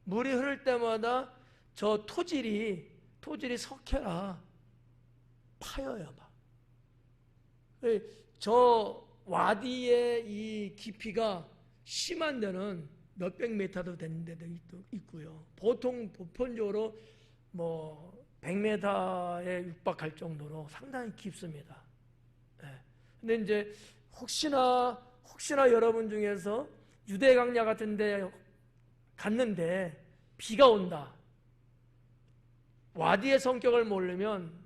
물이 흐를 때마다 저 토질이 석회라 파여요. 막. 저 와디의 이 깊이가 심한 데는 몇백 미터도 되는 데도 있고요. 보통 보편적으로 뭐 100m에 육박할 정도로 상당히 깊습니다. 근데 이제 혹시나 여러분 중에서 유대 강야 같은 데 갔는데 비가 온다. 와디의 성격을 모르면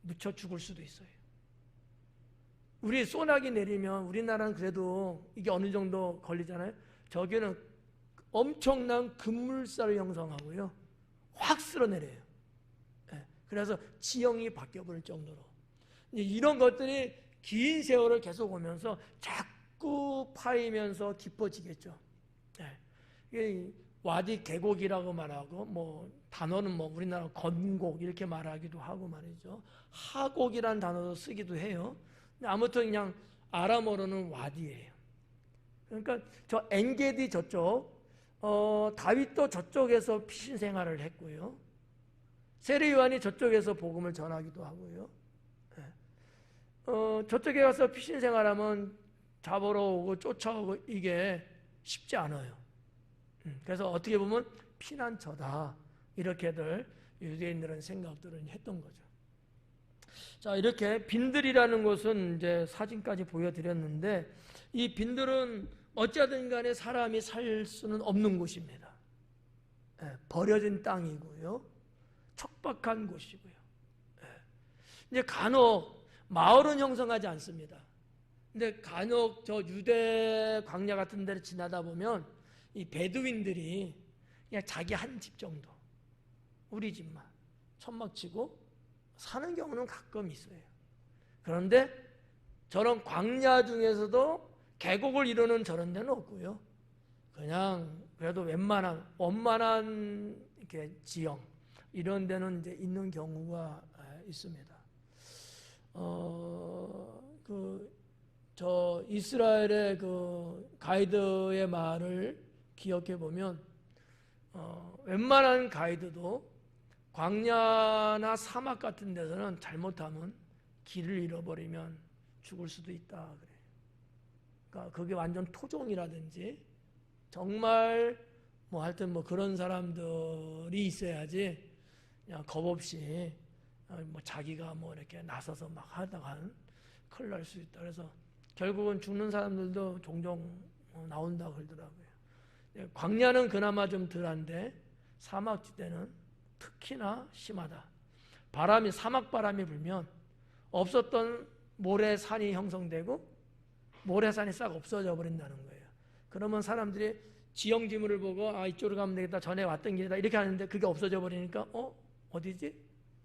묻혀 죽을 수도 있어요. 우리 소나기 내리면 우리나라는 그래도 이게 어느 정도 걸리잖아요. 저기는 엄청난 급물살을 형성하고요. 확 쓸어내려요. 그래서 지형이 바뀌어버릴 정도로. 이런 것들이 긴 세월을 계속 오면서 자꾸 파이면서 깊어지겠죠. 와디 계곡이라고 말하고 뭐 단어는 뭐 우리나라 건곡 이렇게 말하기도 하고 말이죠. 하곡이라는 단어도 쓰기도 해요. 아무튼 그냥 아람어로는 와디예요. 그러니까 저 엔게디 저쪽 다윗도 저쪽에서 피신 생활을 했고요. 세례 요한이 저쪽에서 복음을 전하기도 하고요. 저쪽에 가서 피신 생활하면 잡으러 오고 쫓아오고 이게 쉽지 않아요. 그래서 어떻게 보면 피난처다 이렇게들 유대인들은 생각들은 했던 거죠. 자, 이렇게 빈들이라는 것은 이제 사진까지 보여드렸는데 이 빈들은 어찌하든 간에 사람이 살 수는 없는 곳입니다. 버려진 땅이고요. 척박한 곳이고요. 이제 간혹 마을은 형성하지 않습니다. 근데 간혹 저 유대 광야 같은 데를 지나다 보면 이 베두인들이 그냥 자기 한 집 정도 우리 집만 천막 치고 사는 경우는 가끔 있어요. 그런데 저런 광야 중에서도 계곡을 이루는 저런 데는 없고요. 그냥 그래도 웬만한 원만한 이렇게 지형 이런 데는 이제 있는 경우가 있습니다. 저 이스라엘의 그 가이드의 말을 기억해 보면 웬만한 가이드도 광야나 사막 같은 데서는 잘못하면 길을 잃어버리면 죽을 수도 있다 그래요. 그러니까 그게 완전 토종이라든지 정말 뭐 하여튼 뭐 그런 사람들이 있어야지 그냥 겁 없이 뭐 자기가 뭐 이렇게 나서서 막 하다간 큰일 날 수 있다. 그래서 결국은 죽는 사람들도 종종 나온다고 그러더라고요. 광야는 그나마 좀 덜한데 사막지대는 특히나 심하다. 사막 바람이 불면 없었던 모래산이 형성되고 모래산이 싹 없어져 버린다는 거예요. 그러면 사람들이 지형지물을 보고 이쪽으로 가면 되겠다, 전에 왔던 길이다 이렇게 하는데 그게 없어져 버리니까 어디지?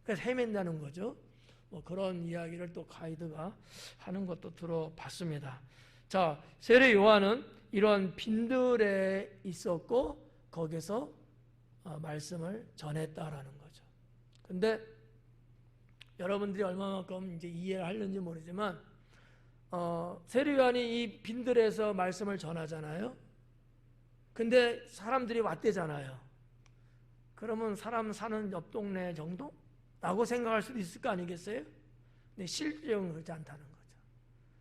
그래서 헤맨다는 거죠. 그런 이야기를 또 가이드가 하는 것도 들어봤습니다. 자, 세례 요한은 이런 빈들에 있었고 거기서 말씀을 전했다라는 거죠. 근데 여러분들이 얼마만큼 이제 이해를 하는지 모르지만 세례 요한이 이 빈들에서 말씀을 전하잖아요. 근데 사람들이 왔대잖아요. 그러면 사람 사는 옆 동네 정도? 라고 생각할 수도 있을 거 아니겠어요? 근데 실제로는 그렇지 않다는 거죠.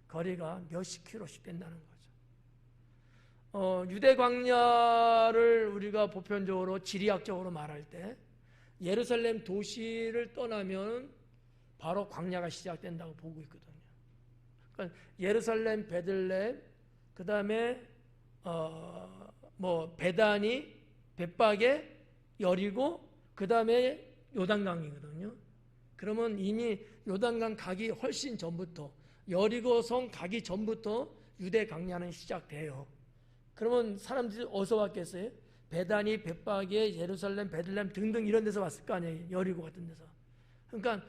거리가 몇십 킬로씩 된다는 거죠. 유대 광야를 우리가 보편적으로 지리학적으로 말할 때 예루살렘 도시를 떠나면 바로 광야가 시작된다고 보고 있거든요. 그러니까 예루살렘, 베들레헴, 그 다음에 베다니, 벳박에, 여리고, 그 다음에 요단강이거든요. 그러면 이미 요단강 가기 훨씬 전부터, 여리고성 가기 전부터 유대 광야는 시작돼요. 그러면 사람들이 어디서 왔겠어요? 베다니, 벳박에, 예루살렘, 베들레헴 등등 이런 데서 왔을 거 아니에요. 여리고 같은 데서. 그러니까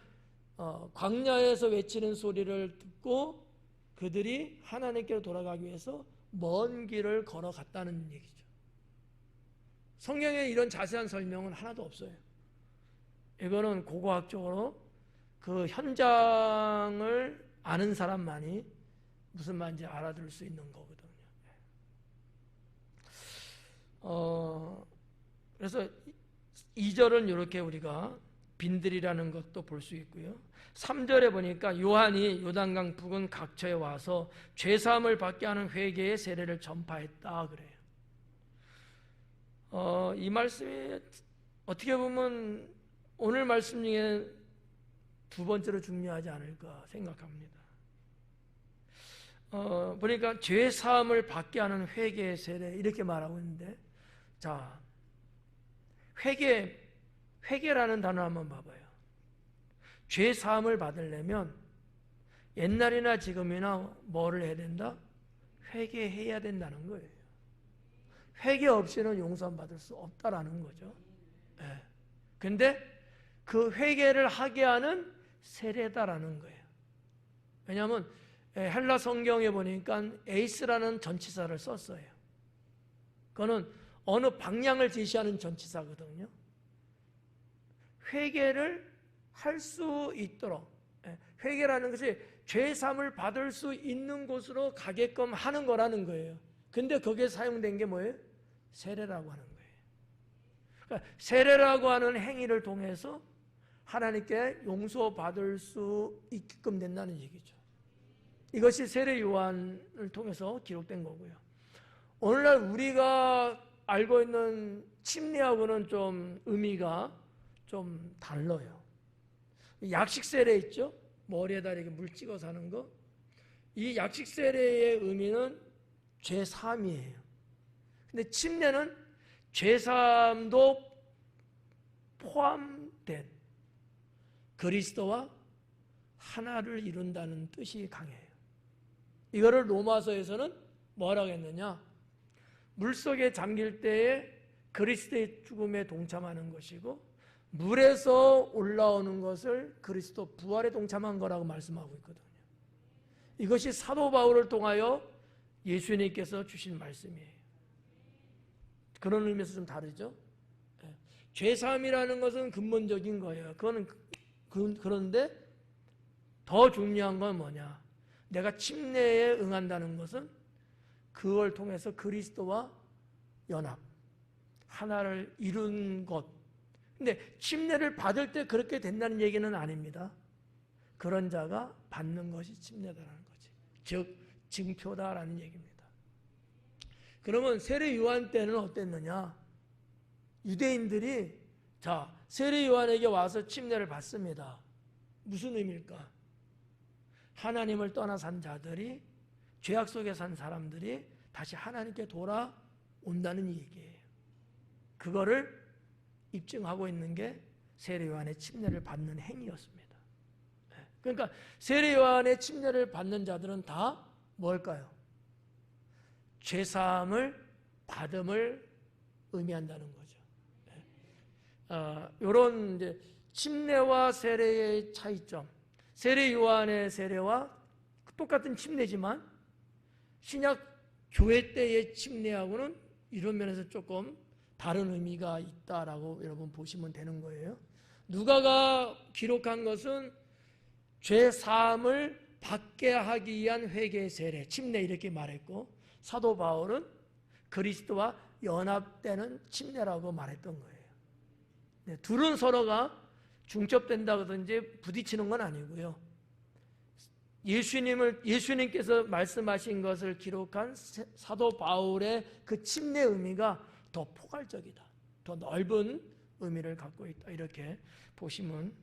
광야에서 외치는 소리를 듣고 그들이 하나님께로 돌아가기 위해서 먼 길을 걸어갔다는 얘기죠. 성경에 이런 자세한 설명은 하나도 없어요. 이거는 고고학적으로 그 현장을 아는 사람만이 무슨 말인지 알아들을 수 있는 거거든요. 그래서 2절은 이렇게 우리가 빈들이라는 것도 볼 수 있고요. 3절에 보니까 요한이 요단강 부근 각처에 와서 죄사함을 받게 하는 회개의 세례를 전파했다 그래요. 이 말씀이 어떻게 보면 오늘 말씀 중에 두 번째로 중요하지 않을까 생각합니다. 보니까 죄사함을 받게 하는 회개의 세례 이렇게 말하고 있는데, 자, 회개라는 단어 한번 봐봐요. 죄 사함을 받으려면 옛날이나 지금이나 뭐를 해야 된다? 회개해야 된다는 거예요. 회개 없이는 용서 받을 수 없다라는 거죠. 네. 근데 그 회개를 하게 하는 세례다라는 거예요. 왜냐하면 헬라 성경에 보니까 에이스라는 전치사를 썼어요. 그거는 어느 방향을 제시하는 전치사거든요. 회개를 할 수 있도록, 회개라는 것이 죄사함을 받을 수 있는 곳으로 가게끔 하는 거라는 거예요. 근데 거기에 사용된 게 뭐예요? 세례라고 하는 거예요. 그러니까 세례라고 하는 행위를 통해서 하나님께 용서받을 수 있게끔 된다는 얘기죠. 이것이 세례 요한을 통해서 기록된 거고요. 오늘날 우리가 알고 있는 침례하고는 좀 의미가 좀 달라요. 약식 세례 있죠? 머리에다 이렇게 물 찍어서 하는 거. 이 약식 세례의 의미는 죄사함이에요. 근데 침례는 죄사함도 포함된 그리스도와 하나를 이룬다는 뜻이 강해요. 이거를 로마서에서는 뭐라고 했느냐? 물속에 잠길 때에 그리스도의 죽음에 동참하는 것이고 물에서 올라오는 것을 그리스도 부활에 동참한 거라고 말씀하고 있거든요. 이것이 사도 바울을 통하여 예수님께서 주신 말씀이에요. 그런 의미에서 좀 다르죠. 죄사함이라는 것은 근본적인 거예요. 그런데 더 중요한 건 뭐냐? 내가 침례에 응한다는 것은 그걸 통해서 그리스도와 연합, 하나를 이룬 것. 근데 침례를 받을 때 그렇게 된다는 얘기는 아닙니다. 그런 자가 받는 것이 침례다라는 거지. 즉 증표다라는 얘기입니다. 그러면 세례 요한 때는 어땠느냐? 유대인들이 세례 요한에게 와서 침례를 받습니다. 무슨 의미일까? 하나님을 떠나 산 자들이 죄악 속에 산 사람들이 다시 하나님께 돌아온다는 얘기예요. 그거를 입증하고 있는 게 세례 요한의 침례를 받는 행위였습니다. 그러니까 세례 요한의 침례를 받는 자들은 다 뭘까요? 죄사함을 받음을 의미한다는 거죠. 이런 이제 침례와 세례의 차이점. 세례 요한의 세례와 똑같은 침례지만 신약 교회 때의 침례하고는 이런 면에서 조금 다른 의미가 있다라고 여러분 보시면 되는 거예요. 누가가 기록한 것은 죄 사함을 받게 하기 위한 회개 세례, 침례 이렇게 말했고, 사도 바울은 그리스도와 연합되는 침례라고 말했던 거예요. 네, 둘은 서로가 중첩된다든지 부딪히는 건 아니고요. 예수님께서 말씀하신 것을 기록한 사도 바울의 그 침례 의미가 더 포괄적이다, 더 넓은 의미를 갖고 있다, 이렇게 보시면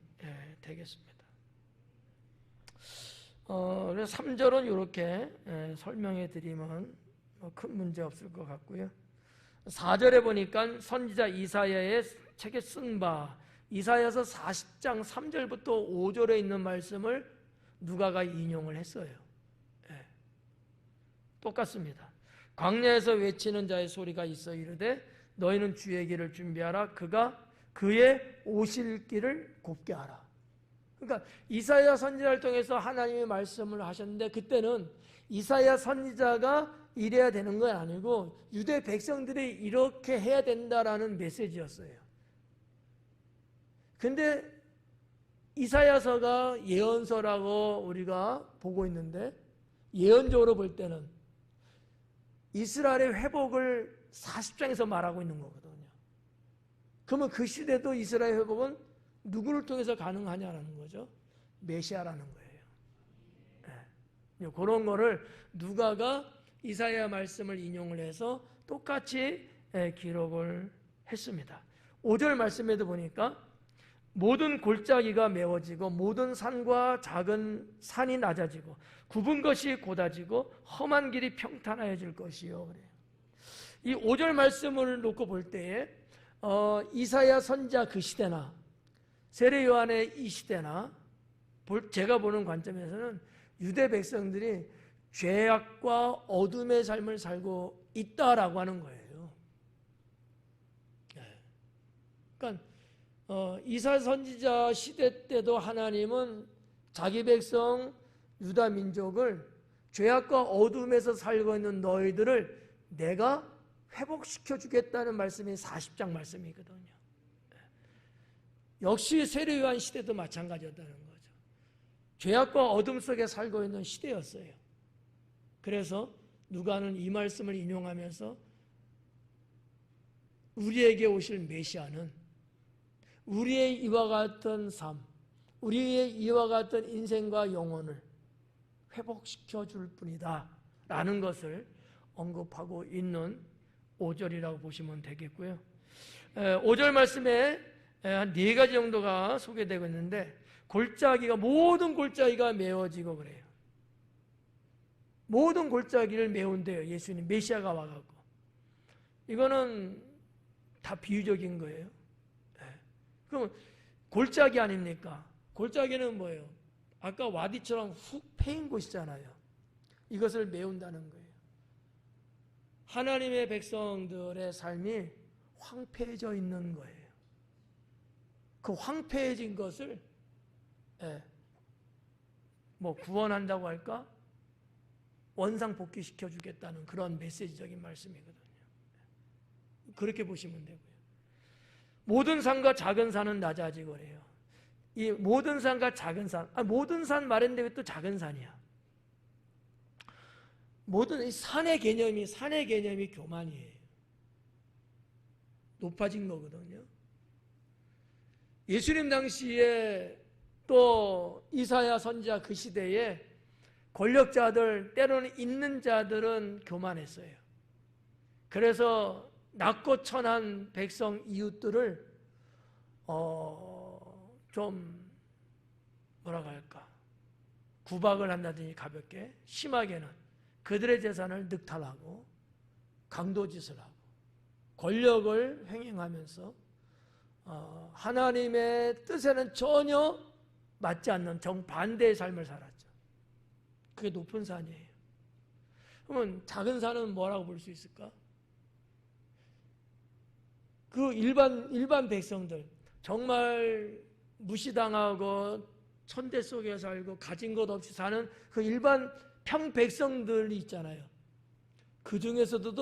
되겠습니다. 그래서 3절은 이렇게 설명해 드리면 큰 문제 없을 것 같고요. 4절에 보니까 선지자 이사야의 책에 쓴 바, 이사야서 40장 3절부터 5절에 있는 말씀을 누가가 인용을 했어요. 똑같습니다. 광야에서 외치는 자의 소리가 있어 이르되 너희는 주의 길을 준비하라. 그가 그의 오실 길을 곱게 하라. 그러니까 이사야 선지자를 통해서 하나님의 말씀을 하셨는데, 그때는 이사야 선지자가 이래야 되는 건 아니고 유대 백성들이 이렇게 해야 된다라는 메시지였어요. 근데 이사야서가 예언서라고 우리가 보고 있는데, 예언적으로 볼 때는 이스라엘의 회복을 40장에서 말하고 있는 거거든요. 그러면 그 시대도 이스라엘 회복은 누구를 통해서 가능하냐라는 거죠. 메시아라는 거예요. 네. 그런 거를 누가가 이사야 말씀을 인용을 해서 똑같이 기록을 했습니다. 5절 말씀에도 보니까 모든 골짜기가 메워지고 모든 산과 작은 산이 낮아지고 굽은 것이 곧아지고 험한 길이 평탄하여질 것이요. 그래요. 이 5절 말씀을 놓고 볼 때에 이사야 선지자 그 시대나 세례 요한의 이 시대나 제가 보는 관점에서는 유대 백성들이 죄악과 어둠의 삶을 살고 있다라고 하는 거예요. 그러니까 이사 선지자 시대 때도 하나님은 자기 백성 유다 민족을 죄악과 어둠에서 살고 있는 너희들을 내가 회복시켜 주겠다는 말씀이 40장 말씀이거든요. 역시 세례 요한 시대도 마찬가지였다는 거죠. 죄악과 어둠 속에 살고 있는 시대였어요. 그래서 누가는 이 말씀을 인용하면서 우리에게 오실 메시아는 우리의 이와 같은 삶, 우리의 이와 같은 인생과 영혼을 회복시켜 줄 뿐이다 라는 것을 언급하고 있는 5절이라고 보시면 되겠고요. 5절 말씀에 한 4가지 정도가 소개되고 있는데, 모든 골짜기가 메워지고 그래요. 모든 골짜기를 메운대요. 예수님 메시아가 와갖고. 이거는 다 비유적인 거예요. 그럼 골짜기 아닙니까? 골짜기는 뭐예요? 아까 와디처럼 훅 패인 곳이잖아요. 이것을 메운다는 거예요. 하나님의 백성들의 삶이 황폐해져 있는 거예요. 그 황폐해진 것을 구원한다고 할까? 원상복귀 시켜주겠다는 그런 메시지적인 말씀이거든요. 그렇게 보시면 되고요. 모든 산과 작은 산은 낮아지고 그래요. 이 모든 산과 작은 산, 모든 산 말했는데 왜 또 작은 산이야? 모든 산의 개념이 교만이에요. 높아진 거거든요. 예수님 당시에 또 이사야 선지자 그 시대에 권력자들, 때로는 있는 자들은 교만했어요. 그래서 낮고 천한 백성 이웃들을 좀 뭐라고 할까, 구박을 한다든지 가볍게, 심하게는 그들의 재산을 늑탈하고 강도짓을 하고 권력을 횡행하면서 하나님의 뜻에는 전혀 맞지 않는 정반대의 삶을 살았죠. 그게 높은 산이에요. 그러면 작은 산은 뭐라고 볼 수 있을까? 그 일반 백성들, 정말 무시당하고 천대 속에 살고 가진 것 없이 사는 그 일반 평백성들이 있잖아요. 그 중에서도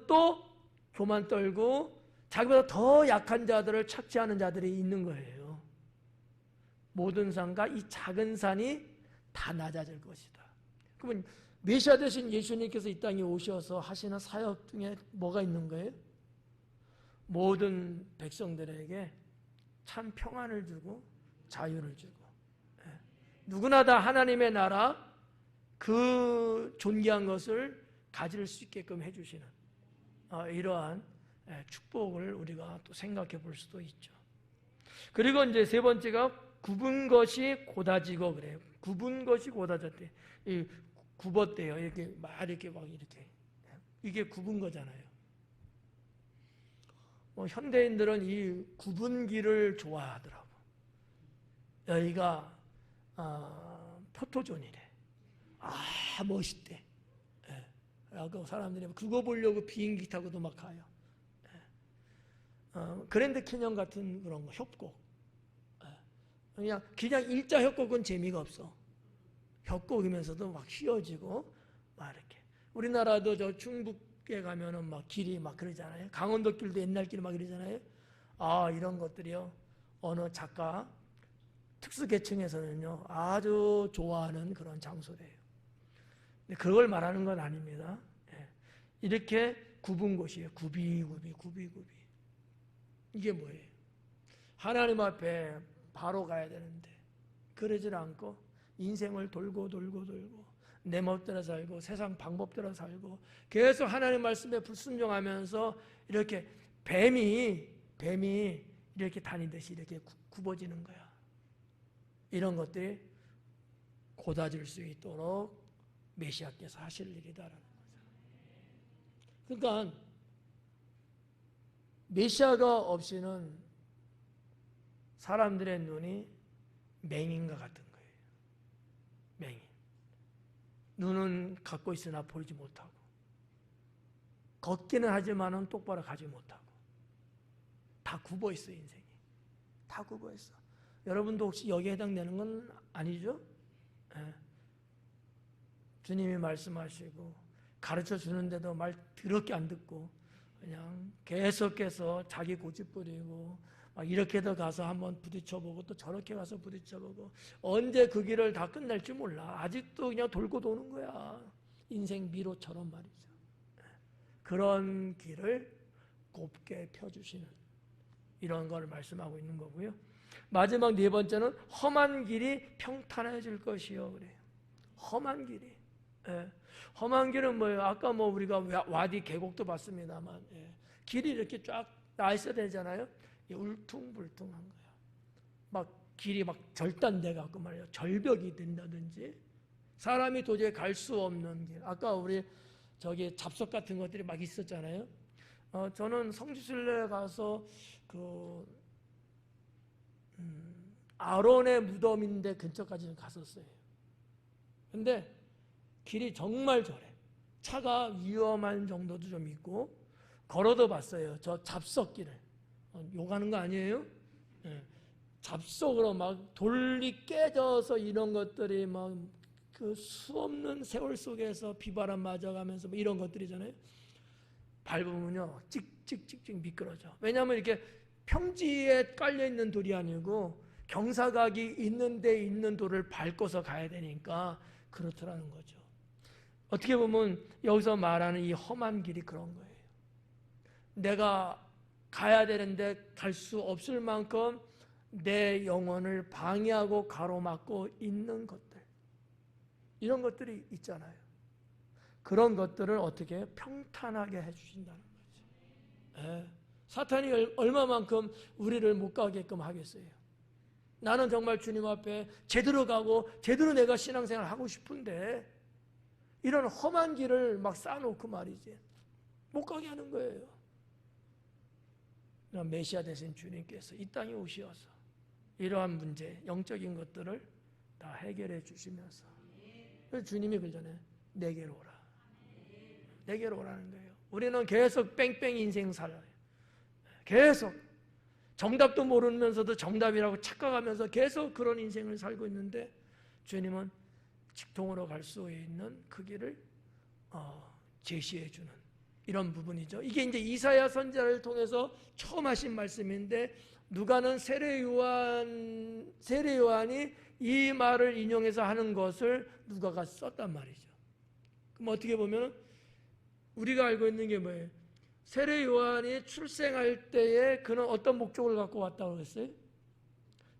또 교만 떨고 자기보다 더 약한 자들을 착취하는 자들이 있는 거예요. 모든 산과 이 작은 산이 다 낮아질 것이다. 그러면 메시아 되신 예수님께서 이 땅에 오셔서 하시는 사역 중에 뭐가 있는 거예요? 모든 백성들에게 참 평안을 주고 자유를 주고, 누구나 다 하나님의 나라 그 존귀한 것을 가질 수 있게끔 해주시는 이러한 축복을 우리가 또 생각해 볼 수도 있죠. 그리고 이제 세 번째가 굽은 것이 고다지고 그래요. 굽은 것이 고다졌대. 굽었대요. 이렇게 이게 굽은 거잖아요. 현대인들은 이 굽은 길을 좋아하더라고. 여기가 포토존이래. 멋있대. 라고 사람들이 그거 보려고 비행기 타고도 막 가요. 그랜드 캐년 같은 그런 거, 협곡. 그냥 일자 협곡은 재미가 없어. 협곡이면서도 막 휘어지고 막 이렇게. 우리나라도 저 충북에 가면은 막 길이 막 그러잖아요. 강원도 길도 옛날 길 막 그러잖아요. 이런 것들이요. 어느 작가 특수계층에서는요 아주 좋아하는 그런 장소래요. 근데 그걸 말하는 건 아닙니다. 이렇게 굽은 곳이에요. 굽이. 이게 뭐예요? 하나님 앞에 바로 가야 되는데 그러질 않고 인생을 돌고 내 멋대로 살고 세상 방법대로 살고 계속 하나님 말씀에 불순종하면서 이렇게 뱀이 이렇게 다니듯이 이렇게 굽어지는 거야. 이런 것들이 고다질 수 있도록 메시아께서 하실 일이다라는 거죠. 그러니까 메시아가 없이는 사람들의 눈이 맹인과 같은 거예요. 맹인. 눈은 갖고 있으나 보이지 못하고 걷기는 하지만은 똑바로 가지 못하고 다 굽어 있어. 인생이 다 굽어 있어. 여러분도 혹시 여기에 해당되는 건 아니죠? 주님이 말씀하시고 가르쳐 주는데도 말 더럽게 안 듣고 그냥 계속해서 자기 고집 부리고 막 이렇게도 가서 한번 부딪혀보고 또 저렇게 가서 부딪혀보고 언제 그 길을 다 끝낼지 몰라. 아직도 그냥 돌고 도는 거야. 인생 미로처럼 말이죠. 그런 길을 곱게 펴주시는 이런 걸 말씀하고 있는 거고요. 마지막 네 번째는 험한 길이 평탄해질 것이요. 그래요. 험한 길이. 험한 길은 뭐예요? 아까 우리가 와디 계곡도 봤습니다만 길이 이렇게 쫙 나 있어야 되잖아요. 울퉁불퉁한 거야. 막 길이 막 절단돼 갖고 말이에요. 절벽이 된다든지 사람이 도저히 갈 수 없는 길. 아까 우리 저기 잡석 같은 것들이 막 있었잖아요. 저는 성지순례 가서 아론의 무덤인데 근처까지는 갔었어요. 근데 길이 정말 저래. 차가 위험한 정도도 좀 있고 걸어도 봤어요. 저 잡석길을. 욕하는 거 아니에요? 잡석으로 막 돌이 깨져서 이런 것들이 막 그 수없는 세월 속에서 비바람 맞아가면서 뭐 이런 것들이잖아요. 밟으면요 찍찍찍찍 미끄러져. 왜냐하면 이렇게 평지에 깔려있는 돌이 아니고 경사각이 있는 데 있는 돌을 밟고서 가야 되니까 그렇더라는 거죠. 어떻게 보면 여기서 말하는 이 험한 길이 그런 거예요. 내가 가야 되는데 갈 수 없을 만큼 내 영혼을 방해하고 가로막고 있는 것들, 이런 것들이 있잖아요. 그런 것들을 어떻게 평탄하게 해주신다는 거죠. 사탄이 얼마만큼 우리를 못 가게끔 하겠어요. 나는 정말 주님 앞에 제대로 가고 제대로 내가 신앙생활을 하고 싶은데 이런 험한 길을 막 쌓아놓고 말이지 못 가게 하는 거예요. 메시아 되신 주님께서 이 땅에 오셔서 이러한 문제, 영적인 것들을 다 해결해 주시면서 주님이 그러잖아요. 내게로 오라. 내게로 오라는 거예요. 우리는 계속 뺑뺑 인생 살아요. 계속 정답도 모르면서도 정답이라고 착각하면서 계속 그런 인생을 살고 있는데 주님은 직통으로 갈 수 있는 그 길을 제시해 주는 이런 부분이죠. 이게 이제 이사야 선지자를 통해서 처음 하신 말씀인데 누가는 세례 요한이 이 말을 인용해서 하는 것을 누가가 썼단 말이죠. 그럼 어떻게 보면 우리가 알고 있는 게 뭐예요? 세례 요한이 출생할 때에 그는 어떤 목적을 갖고 왔다고 했어요?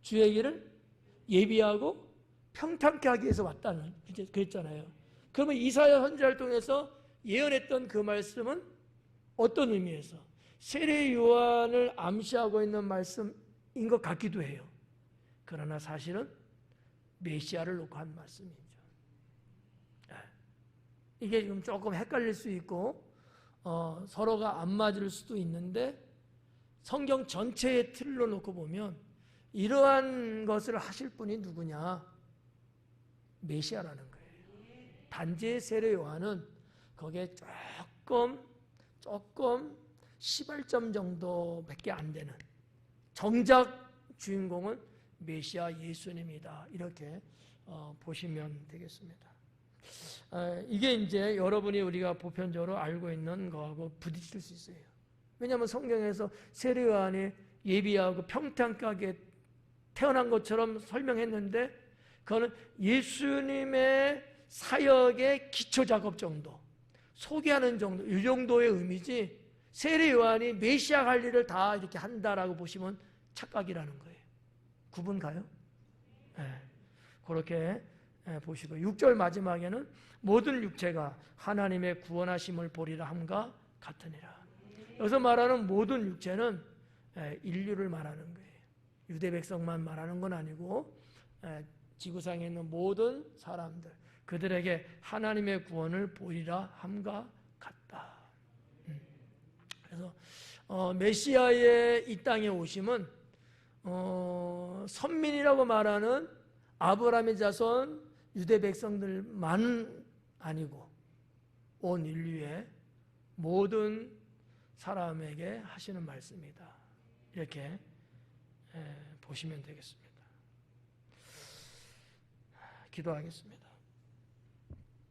주의 길을 예비하고 평탄케 하기 위해서 왔다는 그랬잖아요. 그러면 이사야 선지자를 통해서 예언했던 그 말씀은 어떤 의미에서 세례 요한을 암시하고 있는 말씀인 것 같기도 해요. 그러나 사실은 메시아를 놓고 한 말씀이죠. 이게 지금 조금 헷갈릴 수 있고 서로가 안 맞을 수도 있는데 성경 전체의 틀로 놓고 보면 이러한 것을 하실 분이 누구냐? 메시아라는 거예요. 단지 세례 요한은 거기에 조금 시발점 정도밖에 안 되는 정작 주인공은 메시아 예수님이다. 이렇게 보시면 되겠습니다. 이게 이제 여러분이 우리가 보편적으로 알고 있는 거하고 부딪힐 수 있어요. 왜냐하면 성경에서 세례 요한이 예비하고 평탄하게 태어난 것처럼 설명했는데 그거는 예수님의 사역의 기초 작업 정도, 소개하는 정도, 이 정도의 의미지 세례 요한이 메시아 할 일을 다 이렇게 한다라고 보시면 착각이라는 거예요. 구분 가요? 네. 그렇게 보시고 6절 마지막에는 모든 육체가 하나님의 구원하심을 보리라 함과 같으니라. 여기서 말하는 모든 육체는 인류를 말하는 거예요. 유대 백성만 말하는 건 아니고 지구상에 있는 모든 사람들, 그들에게 하나님의 구원을 보리라 함과 같다. 그래서 메시아의 이 땅에 오심은 선민이라고 말하는 아브라함의 자손 유대 백성들만은 아니고 온 인류의 모든 사람에게 하시는 말씀이다. 이렇게 보시면 되겠습니다. 기도하겠습니다.